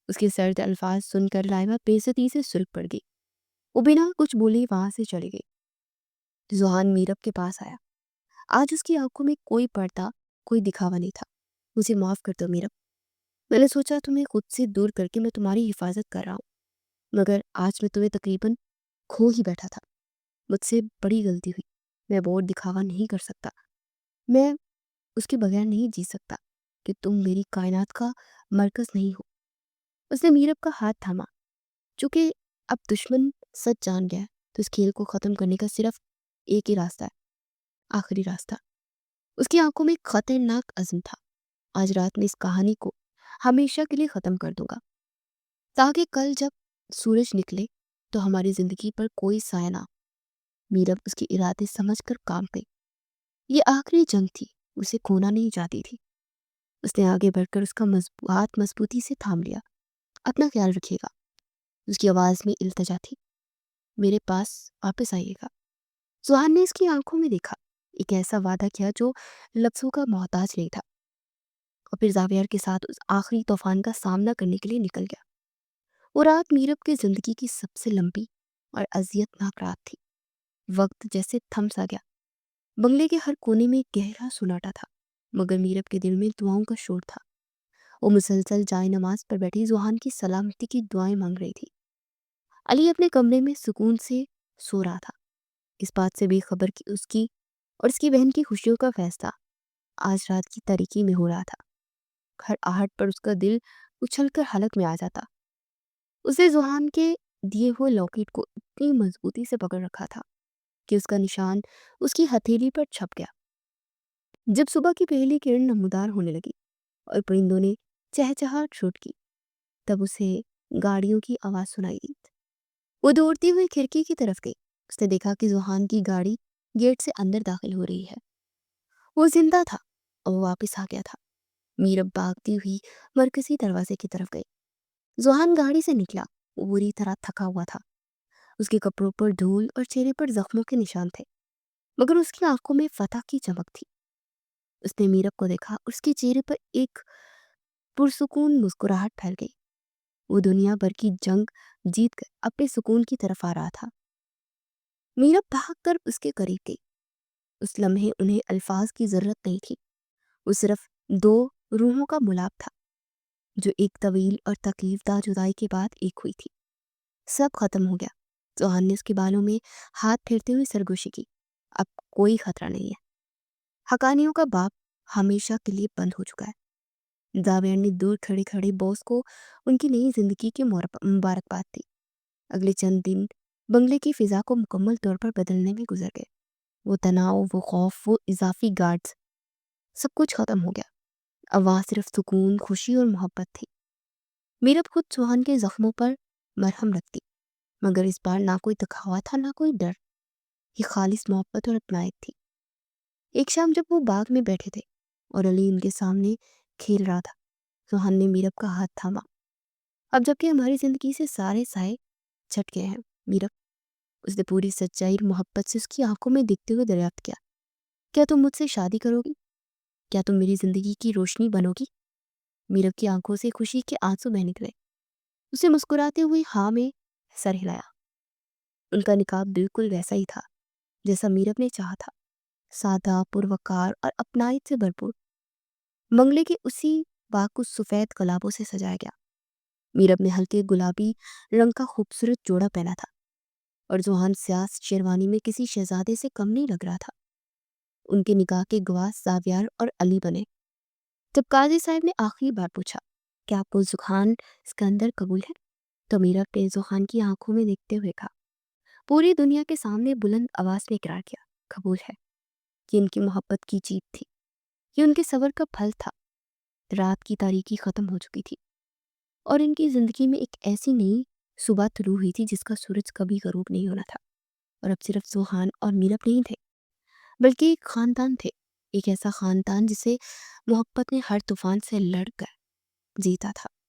उसके सर्द अल्फाज सुनकर लाइबा बेइज्जती से सुलग पड़ गई। वो बिना कुछ बोले वहां से चली गई। जुहान मीरब के पास आया। आज उसकी आंखों में कोई पर्दा, कोई दिखावा नहीं था। मुझे माफ कर दो मीरब, मैंने सोचा तुम्हें खुद से दूर करके मैं तुम्हारी हिफाजत कर रहा हूँ, मगर आज मैं तुम्हें तकरीबन खो ही बैठा था। मुझसे बड़ी गलती हुई। मैं अब और दिखावा नहीं कर सकता। मैं उसके बगैर नहीं जी सकता कि तुम मेरी कायनात का मरकज नहीं हो। उसने मीरब का हाथ थामा। चूंकि अब दुश्मन सच जान गया है तो इस खेल को खत्म करने का सिर्फ एक ही रास्ता है, आखिरी रास्ता। उसकी आंखों में एक खतरनाक अज़्म था। आज रात में इस कहानी को हमेशा के लिए खत्म कर दूंगा, ताकि कल जब सूरज निकले तो हमारी जिंदगी पर कोई साया ना। मीरब उसके इरादे समझकर काम गई। ये आखिरी जंग थी, उसे खोना नहीं चाहती थी। उसने आगे बढ़कर उसका हाथ मजबूती से थाम लिया। अपना ख्याल रखिएगा। उसकी आवाज में इल्तजा थी। मेरे पास वापस आइएगा। सुहान ने इसकी आंखों में देखा, एक ऐसा वादा किया जो लफ्जों का मोहताज नहीं था, और फिर जावियर के साथ उस आखिरी तूफान का सामना करने के लिए निकल गया। वो रात मीरब की जिंदगी की सबसे लंबी और अजियतनाक रात थी। वक्त जैसे थम सा गया। बंगले के हर कोने में गहरा सुनाटा था, मगर मीरब के दिल में दुआओं का शोर था। वो मुसलसल जाए नमाज पर बैठी जुहान की सलामती की दुआएं मांग रही थी। अली अपने कमरे में सुकून से सो रहा था, इस बात से बेखबर कि उसकी और उसकी बहन की खुशियों का फैसला आज रात की तारीकी में हो रहा था। हर आहट पर उसका दिल उछलकर हलक में आ जाता। उसे जुहान के दिए हुए लॉकेट को इतनी मजबूती से पकड़ रखा था कि उसका निशान उसकी हथेली पर छप गया। जब सुबह की पहली किरण नमूदार होने लगी और परिंदों ने चहचहाट शुरू की, तब उसे गाड़ियों की आवाज सुनाई दी। वो दौड़ती हुई खिड़की की तरफ गई। उसने देखा कि जुहान की गाड़ी गेट से अंदर दाखिल हो रही है। वो जिंदा था और वो वापस आ गया था। मीरब भागती हुई मरकजी दरवाजे की तरफ गई। जुहान गाड़ी से निकला। वो बुरी तरह थका हुआ था। उसके कपड़ों पर धूल और चेहरे पर जख्मों के निशान थे, मगर उसकी आंखों में फतह की चमक थी। उसने मीरब को देखा, उसके चेहरे पर एक पुरसुकून मुस्कुराहट फैल गई। वो दुनिया भर की जंग जीत कर अपने सुकून की तरफ आ रहा था। मीरब भागकर उसके करीब गई। उस लम्हे उन्हें अल्फाज की जरूरत नहीं थी। वो सिर्फ दो रूहों का मुलाप था, जो एक तवील और तकलीफदा जुदाई के बाद एक हुई थी। सब खत्म हो गया। चौहान ने उसके बालों में हाथ फेरते हुए सरगोशी की। अब कोई खतरा नहीं है। हकानियों का बाप हमेशा के लिए बंद हो चुका है। जावेर ने दूर खड़े खड़े बॉस को उनकी नई जिंदगी की मुबारकबाद दी। अगले चंद दिन बंगले की फिजा को मुकम्मल तौर पर बदलने में गुजर गए। वो तनाव, वो खौफ, वो इजाफी गार्ड्स, सब कुछ खत्म हो गया। अब वहाँ सिर्फ सुकून, खुशी और मोहब्बत थी। मीरब खुद चौहान के जख्मों पर मरहम रखती, मगर इस बार ना कोई दिखावा था, ना कोई डर। ये खालिस मोहब्बत और अपनायत थी। एक शाम जब वो बाग में बैठे थे और अली उनके सामने खेल रहा था, चौहान ने मीरब का हाथ थामा। अब जबकि हमारी जिंदगी से सारे साए छट गए हैं मीरब, उसने पूरी सच्चाई और मोहब्बत से उसकी आंखों में दिखते हुए दरियाफ्त किया, क्या तुम मुझसे शादी करोगी? क्या तुम मेरी जिंदगी की रोशनी बनोगी? मीरब की आंखों से खुशी के आंसू बह निकले। उसे मुस्कुराते हुए हाँ में सर हिलाया। उनका निकाब बिल्कुल वैसा ही था जैसा मीरब ने चाहा था, सादा, पुरवकार और अपनाइत से भरपूर। मंगले के उसी बाग को सफेद गुलाबों से सजाया गया। मीरब ने हल्के गुलाबी रंग का खूबसूरत जोड़ा पहना था और जुहान सियास शेरवानी में किसी शहजादे से कम नहीं लग रहा था। उनके निकाह के गवाह जावियार और अली बने। जब काजी साहब ने आखिरी बार पूछा, क्या आपको जुखान सिकंदर कबूल है, तो मीरब ने जुखान की आंखों में देखते हुए कहा, پوری دنیا کے سامنے بلند آواز میں اقرار کیا، قبول ہے، یہ ان کی محبت کی جیت تھی، یہ ان کے صبر کا پھل تھا۔ رات کی تاریکی ختم ہو چکی تھی اور ان کی زندگی میں ایک ایسی نئی صبح طلوع ہوئی تھی جس کا سورج کبھی غروب نہیں ہونا تھا۔ اور اب صرف سوہان اور میرب نہیں تھے، بلکہ ایک خاندان تھے، ایک ایسا خاندان جسے محبت نے ہر طوفان سے لڑ کر جیتا تھا۔